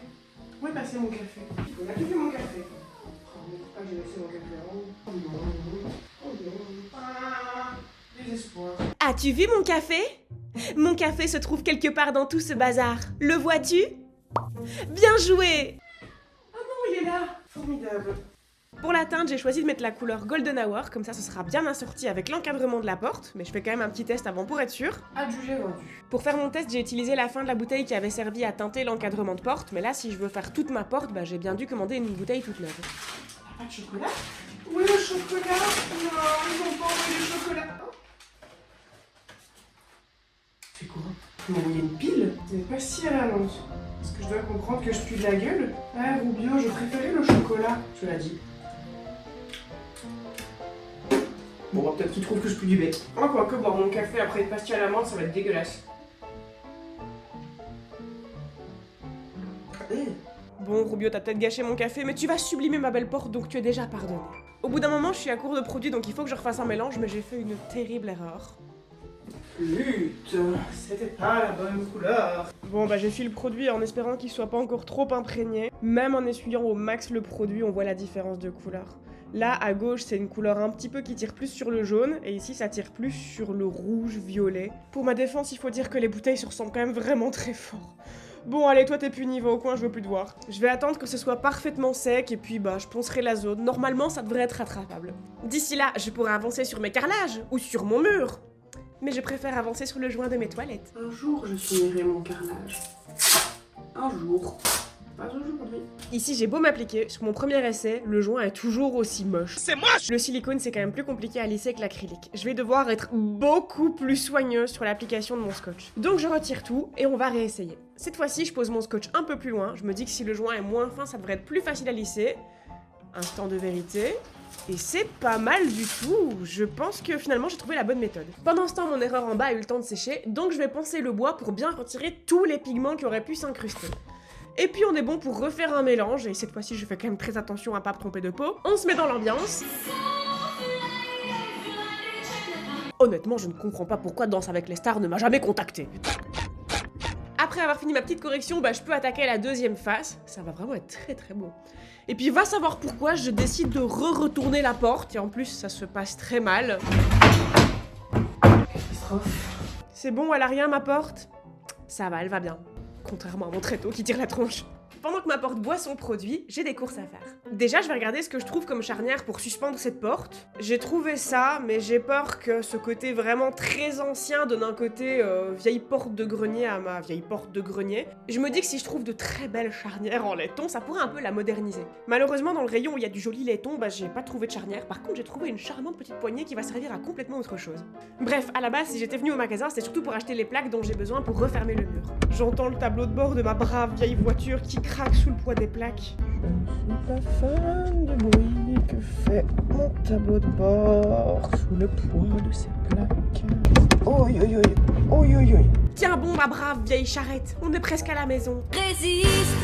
Où est passé mon café? On a vu mon café. Oh, mais pourquoi j'ai laissé mon café en haut? Oh non. Oh non. Ah, désespoir. As-tu vu mon café? Mon café se trouve quelque part dans tout ce bazar. Le vois-tu? Bien joué! Oh non, il est là. Formidable. Pour l'atteindre, j'ai choisi de mettre la couleur Golden Hour, comme ça ce sera bien assorti avec l'encadrement de la porte, mais je fais quand même un petit test avant pour être sûr. Adjugé vendu. Pour faire mon test, j'ai utilisé la fin de la bouteille qui avait servi à teinter l'encadrement de porte, mais là si je veux faire toute ma porte, bah j'ai bien dû commander une bouteille toute neuve. Pas de chocolat? Oui, le chocolat. Non, ils n'ont pas envoyé le chocolat. Oh. C'est quoi? Ils m'ont envoyé une pile? C'est pas si à l'annonce. Est-ce que je dois comprendre que je pue de la gueule? Ah, Rubio, je préférais le chocolat. Tu l'as dit. Bon, bah, peut-être qu'ils trouvent que je pue du bec. Oh, quoique boire mon café après une pastille à la menthe, ça va être dégueulasse. Bon, Rubio, t'as peut-être gâché mon café, mais tu vas sublimer ma belle porte, donc tu es déjà pardonné. Au bout d'un moment, je suis à court de produits, donc il faut que je refasse un mélange, mais j'ai fait une terrible erreur. Flûte, c'était pas la bonne couleur. Bon, bah j'ai fait le produit en espérant qu'il soit pas encore trop imprégné. Même en essuyant au max le produit, on voit la différence de couleur. Là, à gauche, c'est une couleur un petit peu qui tire plus sur le jaune, et ici, ça tire plus sur le rouge-violet. Pour ma défense, il faut dire que les bouteilles se ressemblent quand même vraiment très fort. Bon, allez, toi t'es puni, va au coin, je veux plus te voir. Je vais attendre que ce soit parfaitement sec, et puis bah, je poncerai la zone. Normalement, ça devrait être rattrapable. D'ici là, je pourrai avancer sur mes carrelages, ou sur mon mur. Mais je préfère avancer sur le joint de mes toilettes. Un jour, je finirai mon carrelage. Un jour. Pas aujourd'hui. Ici, j'ai beau m'appliquer, sur mon premier essai, le joint est toujours aussi moche. C'est moche! Le silicone, c'est quand même plus compliqué à lisser que l'acrylique. Je vais devoir être beaucoup plus soigneuse sur l'application de mon scotch. Donc je retire tout et on va réessayer. Cette fois-ci, je pose mon scotch un peu plus loin. Je me dis que si le joint est moins fin, ça devrait être plus facile à lisser. Instant de vérité. Et c'est pas mal du tout. Je pense que finalement j'ai trouvé la bonne méthode. Pendant ce temps, mon erreur en bas a eu le temps de sécher, donc je vais poncer le bois pour bien retirer tous les pigments qui auraient pu s'incruster. Et puis on est bon pour refaire un mélange, et cette fois-ci je fais quand même très attention à pas me tromper de peau. On se met dans l'ambiance. Honnêtement, je ne comprends pas pourquoi Danse avec les stars ne m'a jamais contacté. Après avoir fini ma petite correction, bah, je peux attaquer la deuxième face. Ça va vraiment être très très beau. Et puis va savoir pourquoi je décide de retourner la porte. Et en plus, ça se passe très mal. Catastrophe. C'est bon, elle a rien ma porte? Ça va, elle va bien. Contrairement à mon tréteau qui tire la tronche. Pendant que ma porte boit son produit, j'ai des courses à faire. Déjà, je vais regarder ce que je trouve comme charnière pour suspendre cette porte. J'ai trouvé ça, mais j'ai peur que ce côté vraiment très ancien donne un côté vieille porte de grenier à ma vieille porte de grenier. Je me dis que si je trouve de très belles charnières en laiton, ça pourrait un peu la moderniser. Malheureusement, dans le rayon où il y a du joli laiton, bah j'ai pas trouvé de charnière. Par contre, j'ai trouvé une charmante petite poignée qui va servir à complètement autre chose. Bref, à la base, si j'étais venue au magasin, c'était surtout pour acheter les plaques dont j'ai besoin pour refermer le mur. J'entends le tableau de bord de ma brave vieille voiture qui craque sous le poids des plaques. Je ne suis pas fan du bruit que fait mon tableau de bord sous le poids de ces plaques. Oi, oi, oi, oi, oi, oi. Tiens bon, ma brave vieille charrette, on est presque à la maison. Résiste.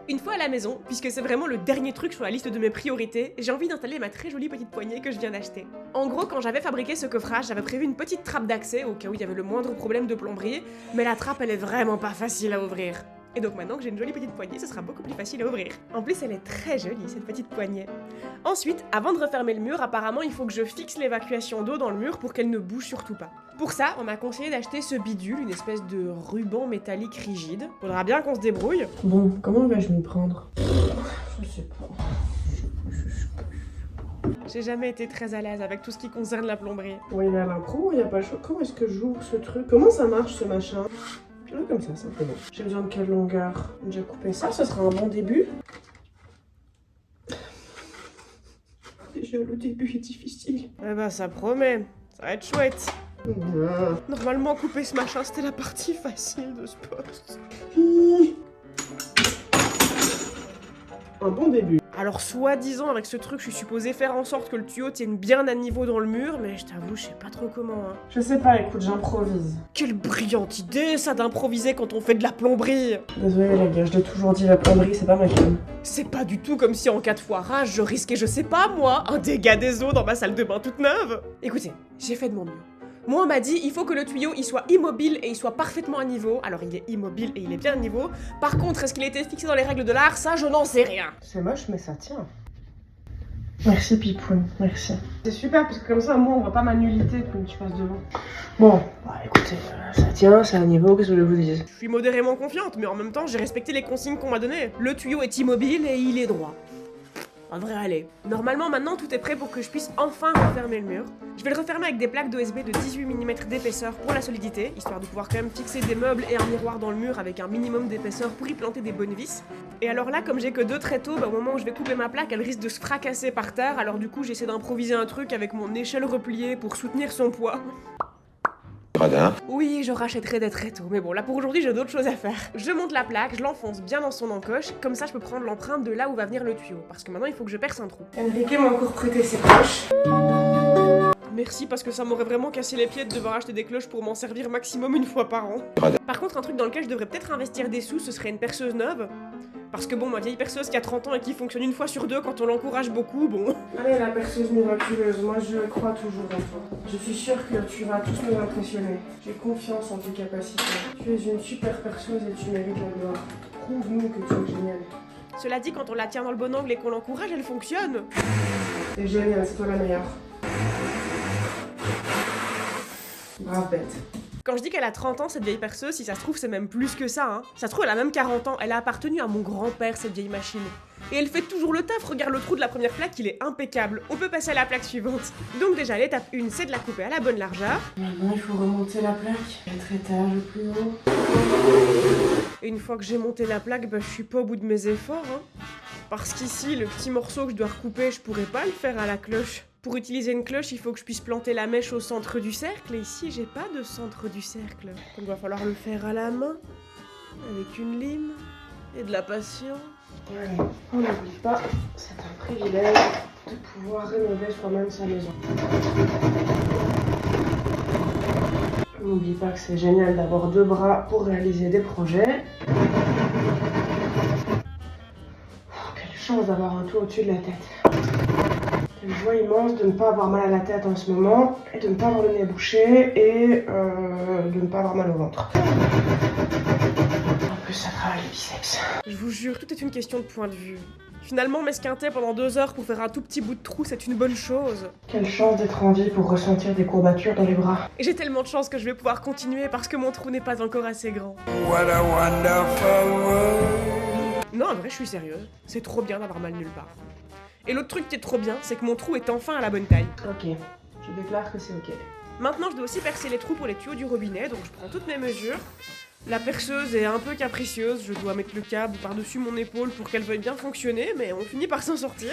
Une fois à la maison, puisque c'est vraiment le dernier truc sur la liste de mes priorités, j'ai envie d'installer ma très jolie petite poignée que je viens d'acheter. En gros, quand j'avais fabriqué ce coffrage, j'avais prévu une petite trappe d'accès au cas où il y avait le moindre problème de plomberie, mais la trappe elle est vraiment pas facile à ouvrir. Et donc maintenant que j'ai une jolie petite poignée, ce sera beaucoup plus facile à ouvrir. En plus, elle est très jolie, cette petite poignée. Ensuite, avant de refermer le mur, apparemment, il faut que je fixe l'évacuation d'eau dans le mur pour qu'elle ne bouge surtout pas. Pour ça, on m'a conseillé d'acheter ce bidule, une espèce de ruban métallique rigide. Faudra bien qu'on se débrouille. Bon, comment vais-je m'y prendre? Je sais pas. J'ai jamais été très à l'aise avec tout ce qui concerne la plomberie. Oui, mais à l'impro, il n'y a pas le choix. Comment est-ce que j'ouvre ce truc? Comment ça marche ce machin? Comme ça, simplement. J'ai besoin de quelle longueur? J'ai coupé ça, ce sera un bon début. Déjà, le début est difficile. Eh ben, ça promet. Ça va être chouette. Normalement, couper ce machin, c'était la partie facile de ce poste. Un bon début. Alors, soi-disant, avec ce truc, je suis supposée faire en sorte que le tuyau tienne bien à niveau dans le mur, mais je t'avoue, je sais pas trop comment, hein. Je sais pas, écoute, j'improvise. Quelle brillante idée, ça, d'improviser quand on fait de la plomberie! Désolée les gars, je l'ai toujours dit, la plomberie, c'est pas ma cam. C'est pas du tout comme si en cas de foirage, je risquais, je sais pas moi, un dégât des eaux dans ma salle de bain toute neuve! Écoutez, j'ai fait de mon mieux. Moi, on m'a dit, il faut que le tuyau, il soit immobile et il soit parfaitement à niveau. Alors, il est immobile et il est bien à niveau. Par contre, est-ce qu'il a été fixé dans les règles de l'art? Ça, je n'en sais rien. C'est moche, mais ça tient. Merci Pipoun, merci. C'est super parce que comme ça, moi, on voit pas ma nullité quand tu passes devant. Bon, bah écoutez, ça tient, c'est à niveau, qu'est-ce que je vous dise? Je suis modérément confiante, mais en même temps, j'ai respecté les consignes qu'on m'a données. Le tuyau est immobile et il est droit. Ça devrait aller. Normalement, maintenant, tout est prêt pour que je puisse enfin refermer le mur. Je vais le refermer avec des plaques d'OSB de 18 mm d'épaisseur pour la solidité, histoire de pouvoir quand même fixer des meubles et un miroir dans le mur avec un minimum d'épaisseur pour y planter des bonnes vis. Et alors là, comme j'ai que 2 tréteaux, au moment où je vais couper ma plaque, elle risque de se fracasser par terre, alors du coup, j'essaie d'improviser un truc avec mon échelle repliée pour soutenir son poids. Radin. Oui, je rachèterai des tréteaux, mais bon, là pour aujourd'hui, j'ai d'autres choses à faire. Je monte la plaque, je l'enfonce bien dans son encoche, comme ça je peux prendre l'empreinte de là où va venir le tuyau, parce que maintenant il faut que je perce un trou. Enrique m'a encore prêté ses cloches. Merci, parce que ça m'aurait vraiment cassé les pieds de devoir acheter des cloches pour m'en servir maximum une fois par an. Par contre, un truc dans lequel je devrais peut-être investir des sous, ce serait une perceuse neuve. Parce que bon, ma vieille perceuse qui a 30 ans et qui fonctionne une fois sur 2 quand on l'encourage beaucoup, bon... Allez, la perceuse miraculeuse, moi je crois toujours en toi. Je suis sûre que tu vas tous nous impressionner. J'ai confiance en tes capacités. Tu es une super perceuse et tu mérites la gloire. Prouve-nous que tu es géniale. Cela dit, quand on la tient dans le bon angle et qu'on l'encourage, elle fonctionne. C'est génial, c'est toi la meilleure. Brave bête. Quand je dis qu'elle a 30 ans, cette vieille perceuse, si ça se trouve, c'est même plus que ça, hein. Ça se trouve, elle a même 40 ans. Elle a appartenu à mon grand-père, cette vieille machine. Et elle fait toujours le taf. Regarde le trou de la première plaque, il est impeccable. On peut passer à la plaque suivante. Donc déjà, l'étape 1, c'est de la couper à la bonne largeur. Maintenant, il faut remonter la plaque. Être étage plus haut. Et une fois que j'ai monté la plaque, bah, je suis pas au bout de mes efforts, hein. Parce qu'ici, le petit morceau que je dois recouper, je pourrais pas le faire à la cloche. Pour utiliser une cloche, il faut que je puisse planter la mèche au centre du cercle, et ici, j'ai pas de centre du cercle. Donc il va falloir le faire à la main, avec une lime et de la patience. Ouais, on n'oublie pas, c'est un privilège de pouvoir rénover soi-même sa maison. On n'oublie pas que c'est génial d'avoir 2 bras pour réaliser des projets. Oh, quelle chance d'avoir un toit au-dessus de la tête. Quelle joie immense de ne pas avoir mal à la tête en ce moment, et de ne pas avoir le nez bouché, et de ne pas avoir mal au ventre. En plus, ça travaille les biceps. Je vous jure, tout est une question de point de vue. Finalement, m'esquinter pendant 2 heures pour faire un tout petit bout de trou, c'est une bonne chose. Quelle chance d'être en vie pour ressentir des courbatures dans les bras. Et j'ai tellement de chance que je vais pouvoir continuer parce que mon trou n'est pas encore assez grand. What a wonderful world. Non, en vrai, je suis sérieuse. C'est trop bien d'avoir mal nulle part. Et l'autre truc qui est trop bien, c'est que mon trou est enfin à la bonne taille. Ok, je déclare que c'est ok. Maintenant, je dois aussi percer les trous pour les tuyaux du robinet, donc je prends toutes mes mesures. La perceuse est un peu capricieuse, je dois mettre le câble par-dessus mon épaule pour qu'elle veuille bien fonctionner, mais on finit par s'en sortir.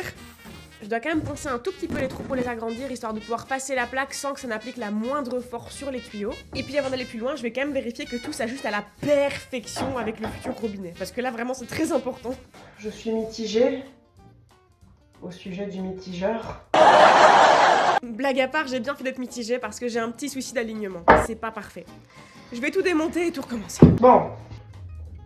Je dois quand même poncer un tout petit peu les trous pour les agrandir, histoire de pouvoir passer la plaque sans que ça n'applique la moindre force sur les tuyaux. Et puis avant d'aller plus loin, je vais quand même vérifier que tout s'ajuste à la perfection avec le futur robinet, parce que là vraiment c'est très important. Je suis mitigée au sujet du mitigeur. Blague à part, j'ai bien fait d'être mitigée parce que j'ai un petit souci d'alignement. C'est pas parfait. Je vais tout démonter et tout recommencer. Bon,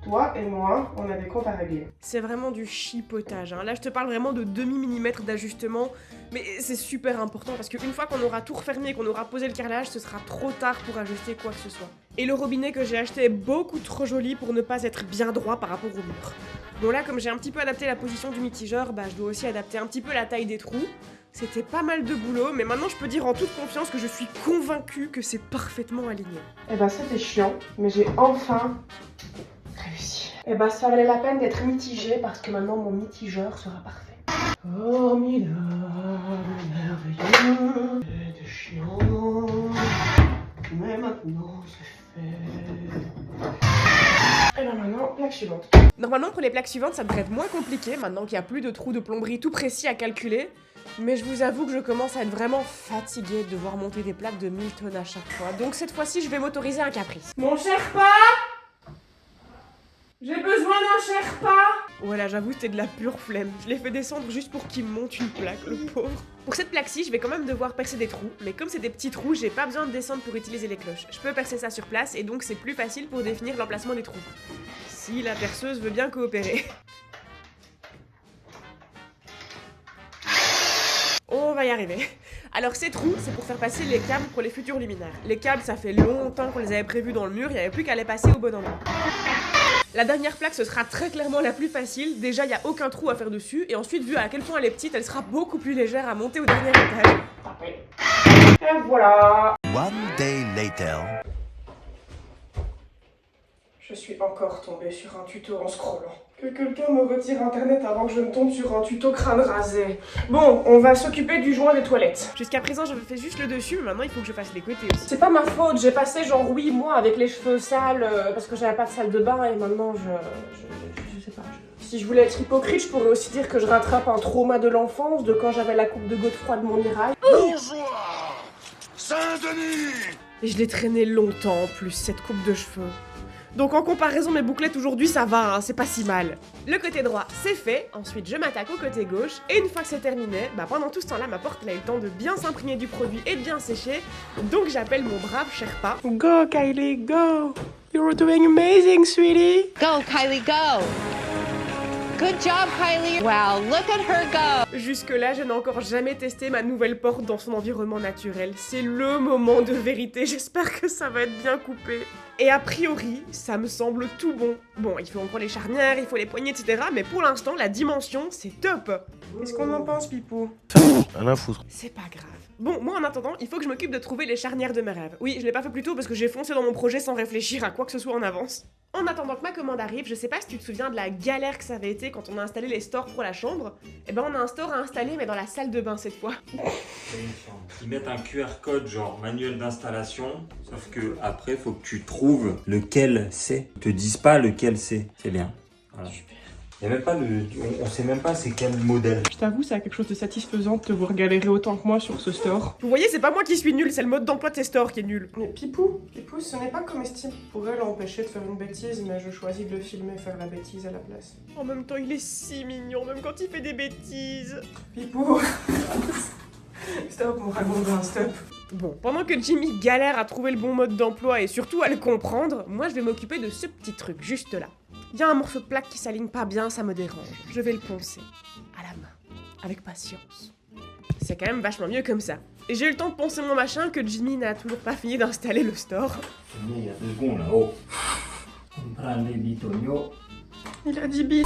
toi et moi, on a des comptes à régler. C'est vraiment du chipotage, hein. Là je te parle vraiment de demi-millimètre d'ajustement, mais c'est super important parce qu'une fois qu'on aura tout refermé et qu'on aura posé le carrelage, ce sera trop tard pour ajuster quoi que ce soit. Et le robinet que j'ai acheté est beaucoup trop joli pour ne pas être bien droit par rapport au mur. Bon là, comme j'ai un petit peu adapté la position du mitigeur, bah je dois aussi adapter un petit peu la taille des trous. C'était pas mal de boulot, mais maintenant je peux dire en toute confiance que je suis convaincue que c'est parfaitement aligné. Eh ben c'était chiant, mais j'ai enfin réussi. Eh ben ça valait la peine d'être mitigée parce que maintenant mon mitigeur sera parfait. Formidable, merveilleux, c'était chiant, mais maintenant c'est fait. Et ben maintenant, plaque suivante. Normalement pour les plaques suivantes ça devrait être moins compliqué, maintenant qu'il n'y a plus de trous de plomberie tout précis à calculer. Mais je vous avoue que je commence à être vraiment fatiguée de devoir monter des plaques de 1000 tonnes à chaque fois. Donc cette fois-ci, je vais m'autoriser un caprice. Mon Sherpa, j'ai besoin d'un Sherpa. Voilà, j'avoue, c'était de la pure flemme. Je l'ai fait descendre juste pour qu'il me monte une plaque, le pauvre. Pour cette plaque-ci, je vais quand même devoir percer des trous. Mais comme c'est des petits trous, j'ai pas besoin de descendre pour utiliser les cloches. Je peux percer ça sur place et donc c'est plus facile pour définir l'emplacement des trous. Si la perceuse veut bien coopérer. On va y arriver. Alors ces trous, c'est pour faire passer les câbles pour les futurs luminaires. Les câbles, ça fait longtemps qu'on les avait prévus dans le mur, il n'y avait plus qu'à les passer au bon endroit. La dernière plaque, ce sera très clairement la plus facile. Déjà, il n'y a aucun trou à faire dessus. Et ensuite, vu à quel point elle est petite, elle sera beaucoup plus légère à monter au dernier étage. Et voilà. One day later. Je suis encore tombée sur un tuto en scrollant. Que quelqu'un me retire internet avant que je ne tombe sur un tuto crâne rasé. Bon, on va s'occuper du joint des toilettes. Jusqu'à présent, j'avais fait juste le dessus, mais maintenant, il faut que je fasse les côtés aussi. C'est pas ma faute, j'ai passé genre 8 mois avec les cheveux sales parce que j'avais pas de salle de bain et maintenant je sais pas. Si je voulais être hypocrite, je pourrais aussi dire que je rattrape un trauma de l'enfance, de quand j'avais la coupe de Godefroy de Montmirail. Bonjour, Saint-Denis. Et je l'ai traîné longtemps en plus, cette coupe de cheveux. Donc en comparaison, mes bouclettes aujourd'hui, ça va, hein, c'est pas si mal. Le côté droit, c'est fait. Ensuite, je m'attaque au côté gauche. Et une fois que c'est terminé, pendant tout ce temps-là, ma porte elle a eu le temps de bien s'imprégner du produit et de bien sécher. Donc j'appelle mon brave Sherpa. Go Kylie, go! You're doing amazing, sweetie! Go, Kylie, go! Good job, Kylie! Wow, look at her go! Jusque-là, je n'ai encore jamais testé ma nouvelle porte dans son environnement naturel. C'est le moment de vérité, j'espère que ça va être bien coupé. Et a priori, ça me semble tout bon. Bon, il faut encore les charnières, il faut les poignées, etc. Mais pour l'instant, la dimension, c'est top. Qu'est-ce qu'on en pense, Pipou? Rien à foutre. C'est pas grave. Bon, moi en attendant, il faut que je m'occupe de trouver les charnières de mes rêves. Oui, je l'ai pas fait plus tôt parce que j'ai foncé dans mon projet sans réfléchir à quoi que ce soit en avance. En attendant que ma commande arrive, je sais pas si tu te souviens de la galère que ça avait été quand on a installé les stores pour la chambre. Eh ben on a un store à installer mais dans la salle de bain cette fois. Ils mettent un QR code genre manuel d'installation, sauf que après faut que tu trouves lequel c'est. Ils te disent pas lequel c'est. C'est bien. Voilà. Y a même pas on sait même pas c'est quel modèle. Je t'avoue, c'est quelque chose de satisfaisant de te voir galérer autant que moi sur ce store. Vous voyez, c'est pas moi qui suis nul, c'est le mode d'emploi de ces stores qui est nul. Mais Pipou, ce n'est pas comestible. Je pourrais l'empêcher de faire une bêtise, mais je choisis de le filmer et faire la bêtise à la place. En même temps, il est si mignon, même quand il fait des bêtises. Pipou. Stop, mon ragondin, stop. Bon, pendant que Jimmy galère à trouver le bon mode d'emploi et surtout à le comprendre, moi je vais m'occuper de ce petit truc, juste là. Il y a un morceau de plaque qui s'aligne pas bien, ça me dérange. Je vais le poncer. À la main. Avec patience. C'est quand même vachement mieux comme ça. Et j'ai eu le temps de poncer mon machin que Jimmy n'a toujours pas fini d'installer le store. Il y a 2 secondes là-haut. On prend les bitognos. Il a dit bite.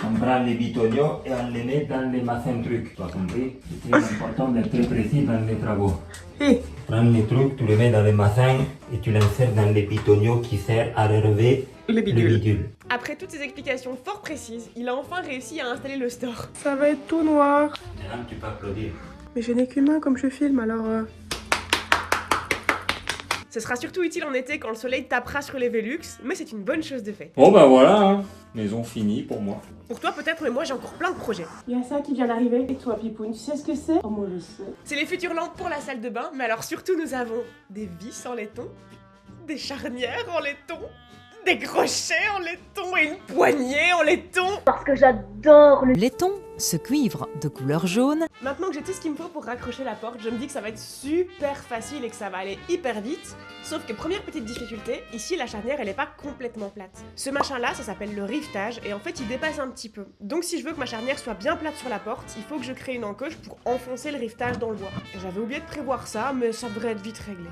On prend les bitognos et on les met dans les machins trucs. Tu as compris? C'est très important d'être très précis dans les travaux. Prends les trucs, tu les mets dans les machins et tu l'insères dans les bitognos qui servent à relever le bidule. Après toutes ces explications fort précises, il a enfin réussi à installer le store. Ça va être tout noir. Maintenant tu peux applaudir. Mais je n'ai qu'une main comme je filme, alors... Ce sera surtout utile en été quand le soleil tapera sur les Velux, mais c'est une bonne chose de fait. Bon bah voilà, hein. Maison finie pour moi. Pour toi peut-être, mais moi j'ai encore plein de projets. Il y a ça qui vient d'arriver. Et toi, Pipoun, tu sais ce que c'est? Oh, moi je sais. C'est les futures lampes pour la salle de bain, mais alors surtout nous avons des vis en laiton, des charnières en laiton, des crochets en laiton et une poignée en laiton. Parce que j'adore le laiton, ce cuivre de couleur jaune. Maintenant que j'ai tout ce qu'il me faut pour raccrocher la porte, je me dis que ça va être super facile et que ça va aller hyper vite. Sauf que première petite difficulté, ici la charnière elle est pas complètement plate. Ce machin là, ça s'appelle le rivetage et en fait il dépasse un petit peu. Donc si je veux que ma charnière soit bien plate sur la porte, il faut que je crée une encoche pour enfoncer le rivetage dans le bois. J'avais oublié de prévoir ça, mais ça devrait être vite réglé.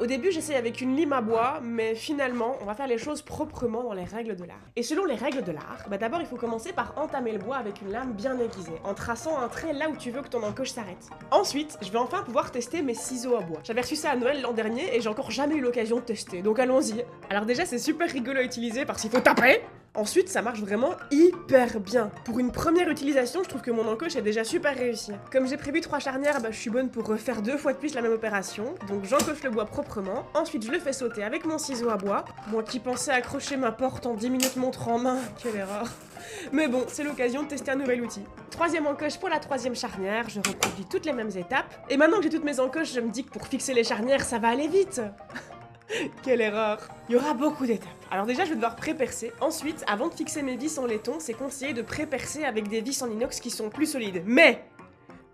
Au début, j'essaye avec une lime à bois, mais finalement, on va faire les choses proprement dans les règles de l'art. Et selon les règles de l'art, d'abord il faut commencer par entamer le bois avec une lame bien aiguisée, en traçant un trait là où tu veux que ton encoche s'arrête. Ensuite, je vais enfin pouvoir tester mes ciseaux à bois. J'avais reçu ça à Noël l'an dernier et j'ai encore jamais eu l'occasion de tester, donc allons-y. Alors déjà, c'est super rigolo à utiliser parce qu'il faut taper. Ensuite, ça marche vraiment hyper bien. Pour une première utilisation, je trouve que mon encoche est déjà super réussi. Comme j'ai prévu 3 charnières, je suis bonne pour refaire 2 fois de plus la même opération. Donc j'encoche le bois proprement. Ensuite, je le fais sauter avec mon ciseau à bois. Moi qui pensais accrocher ma porte en 10 minutes montre en main, quelle erreur. Mais bon, c'est l'occasion de tester un nouvel outil. 3e encoche pour la 3e charnière, je reproduis toutes les mêmes étapes. Et maintenant que j'ai toutes mes encoches, je me dis que pour fixer les charnières, ça va aller vite. Quelle erreur! Il y aura beaucoup d'étapes. Alors déjà, je vais devoir pré-percer. Ensuite, avant de fixer mes vis en laiton, c'est conseillé de pré-percer avec des vis en inox qui sont plus solides. Mais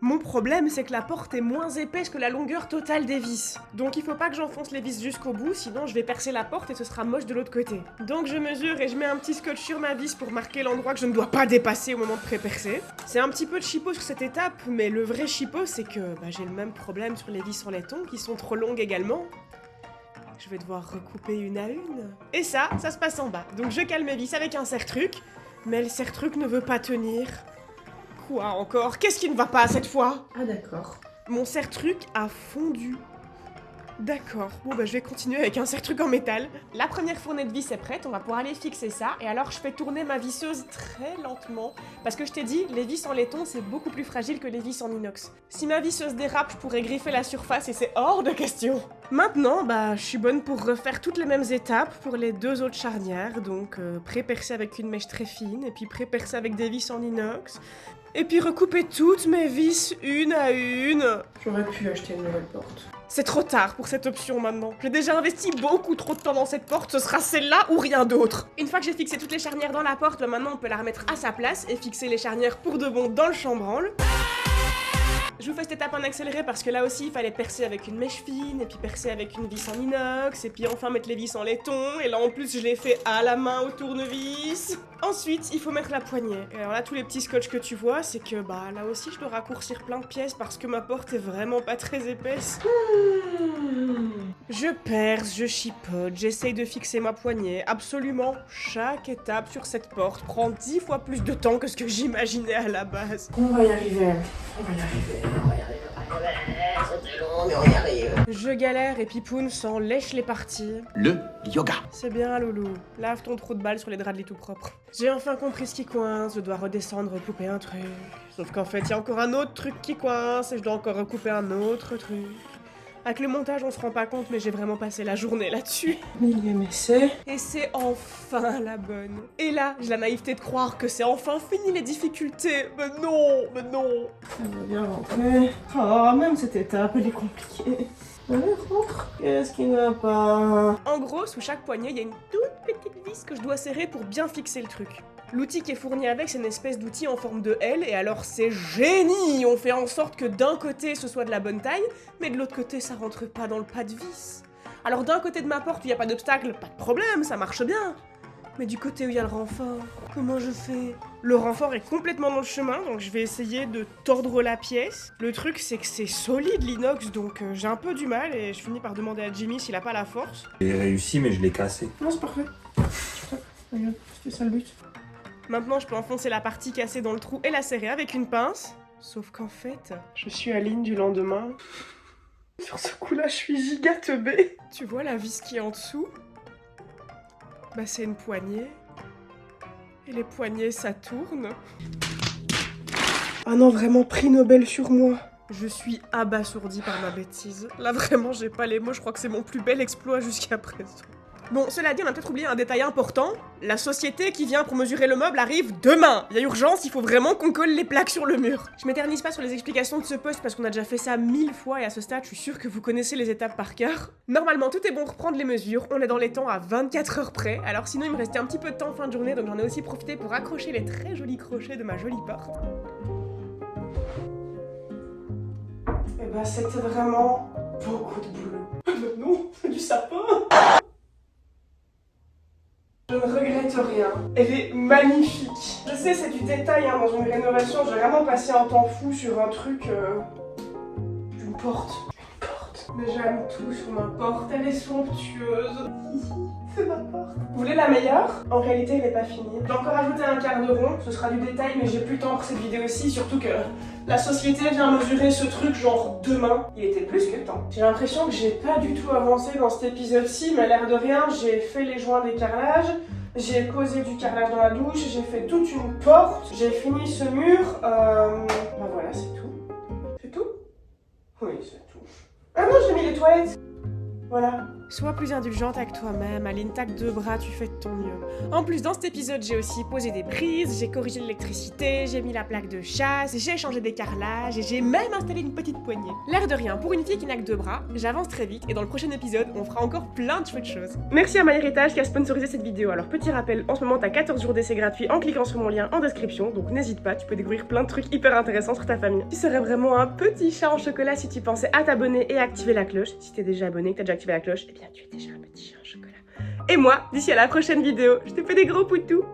mon problème, c'est que la porte est moins épaisse que la longueur totale des vis. Donc il faut pas que j'enfonce les vis jusqu'au bout, sinon je vais percer la porte et ce sera moche de l'autre côté. Donc je mesure et je mets un petit scotch sur ma vis pour marquer l'endroit que je ne dois pas dépasser au moment de pré-percer. C'est un petit peu de chipot sur cette étape, mais le vrai chipot, c'est que j'ai le même problème sur les vis en laiton qui sont trop longues également. je vais devoir recouper une à une. Et ça se passe en bas. Donc je cale mes vis avec un serre-truc, mais le serre-truc ne veut pas tenir. Quoi encore? Qu'est-ce qui ne va pas cette fois? Ah d'accord. Mon serre-truc a fondu. D'accord, bon bah je vais continuer avec un serre-truc en métal. La première fournée de vis est prête, on va pouvoir aller fixer ça. Et alors je fais tourner ma visseuse très lentement. Parce que je t'ai dit, les vis en laiton c'est beaucoup plus fragile que les vis en inox. Si ma visseuse dérape, je pourrais griffer la surface et c'est hors de question. Maintenant, bah je suis bonne pour refaire toutes les mêmes étapes pour les deux autres charnières. Donc pré-percer avec une mèche très fine, et puis pré-percer avec des vis en inox. Et puis recouper toutes mes vis une à une. J'aurais pu acheter une nouvelle porte. C'est trop tard pour cette option maintenant. J'ai déjà investi beaucoup trop de temps dans cette porte, ce sera celle-là ou rien d'autre. Une fois que j'ai fixé toutes les charnières dans la porte, bah maintenant on peut la remettre à sa place et fixer les charnières pour de bon dans le chambranle. Je vous fais cette étape en accéléré parce que là aussi il fallait percer avec une mèche fine, et puis percer avec une vis en inox, et puis enfin mettre les vis en laiton, et là en plus je l'ai fait à la main au tournevis. Ensuite il faut mettre la poignée, et alors là tous les petits scotch que tu vois c'est que bah là aussi je dois raccourcir plein de pièces parce que ma porte est vraiment pas très épaisse. Je perce, je chipote, j'essaye de fixer ma poignée, absolument chaque étape sur cette porte prend 10 fois plus de temps que ce que j'imaginais à la base. On va y arriver, on va y arriver. C'était long, mais on y arrive. Je galère et Pipoun s'en lèche les parties. Le yoga. C'est bien, loulou. Lave ton trou de balle sur les draps de lit tout propre. J'ai enfin compris ce qui coince, je dois redescendre recouper un truc. Sauf qu'en fait, il y a encore un autre truc qui coince et je dois encore recouper un autre truc. Avec le montage, on se rend pas compte, mais j'ai vraiment passé la journée là-dessus. Millième essai. Et c'est enfin la bonne. Et là, j'ai la naïveté de croire que c'est enfin fini les difficultés. Mais non, mais non. Ça va bien rentrer. Oh, même cette étape, elle est compliquée. Allez, rentre. Qu'est-ce qui ne va pas? En gros, sous chaque poignée, il y a une toute petite vis que je dois serrer pour bien fixer le truc. L'outil qui est fourni avec, c'est une espèce d'outil en forme de L, et alors c'est génie! On fait en sorte que d'un côté ce soit de la bonne taille, mais de l'autre côté ça rentre pas dans le pas de vis. Alors d'un côté de ma porte où il n'y a pas d'obstacle, pas de problème, ça marche bien. Mais du côté où il y a le renfort, comment je fais? Le renfort est complètement dans le chemin, donc je vais essayer de tordre la pièce. Le truc c'est que c'est solide l'inox, donc j'ai un peu du mal, et je finis par demander à Jimmy s'il a pas la force. J'ai réussi, mais je l'ai cassé. Non, c'est parfait. Regarde, c'était ça le but. Maintenant, je peux enfoncer la partie cassée dans le trou et la serrer avec une pince. Sauf qu'en fait, je suis Aline du lendemain. Sur ce coup-là, je suis giga teubée. Tu vois la vis qui est en dessous? Bah, c'est une poignée. Et les poignées, ça tourne. Ah non, vraiment, prix Nobel sur moi. Je suis abasourdie par ma bêtise. Là, vraiment, j'ai pas les mots. Je crois que c'est mon plus bel exploit jusqu'à présent. Bon, cela dit, on a peut-être oublié un détail important. La société qui vient pour mesurer le meuble arrive demain. Il y a urgence, il faut vraiment qu'on colle les plaques sur le mur. Je m'éternise pas sur les explications de ce post parce qu'on a déjà fait ça 1000 fois et à ce stade, je suis sûre que vous connaissez les étapes par cœur. Normalement, tout est bon pour prendre les mesures. On est dans les temps à 24 heures près. Alors sinon, il me restait un petit peu de temps en fin de journée, donc j'en ai aussi profité pour accrocher les très jolis crochets de ma jolie porte. Et bah, c'était vraiment beaucoup de boulot. Non, c'est du sapin. Je ne regrette rien. Elle est magnifique. Je sais, c'est du détail hein, dans une rénovation. J'ai vraiment passé un temps fou sur un truc... Une porte. Une porte. Mais j'aime tout sur ma porte. Elle est somptueuse. C'est ma porte. Vous voulez la meilleure? En réalité, elle n'est pas finie. J'ai encore ajouté un quart de rond. Ce sera du détail, mais j'ai plus le temps pour cette vidéo-ci. Surtout que la société vient mesurer ce truc genre demain. Il était plus que temps. J'ai l'impression que j'ai pas du tout avancé dans cet épisode-ci, mais l'air de rien, j'ai fait les joints des carrelages. J'ai posé du carrelage dans la douche, j'ai fait toute une porte, j'ai fini ce mur, bah voilà, c'est tout. C'est tout? Oui, c'est tout. Ah non, j'ai mis les toilettes. Voilà. Sois plus indulgente avec toi-même, Aline, tac 2 bras, tu fais de ton mieux. En plus, dans cet épisode, j'ai aussi posé des prises, j'ai corrigé l'électricité, j'ai mis la plaque de chasse, j'ai changé des carrelages et j'ai même installé une petite poignée. L'air de rien, pour une fille qui n'a que 2 bras, j'avance très vite et dans le prochain épisode, on fera encore plein de chouettes choses. Merci à MyHéritage qui a sponsorisé cette vidéo. Alors, petit rappel, en ce moment, t'as 14 jours d'essai gratuit en cliquant sur mon lien en description, donc n'hésite pas, tu peux découvrir plein de trucs hyper intéressants sur ta famille. Tu serais vraiment un petit chat en chocolat si tu pensais à t'abonner et à activer la cloche. Si t'es déjà abonné, que t'as déjà activé la cloche, eh bien tu es déjà un petit chat en chocolat. Et moi, d'ici à la prochaine vidéo, je te fais des gros poutous.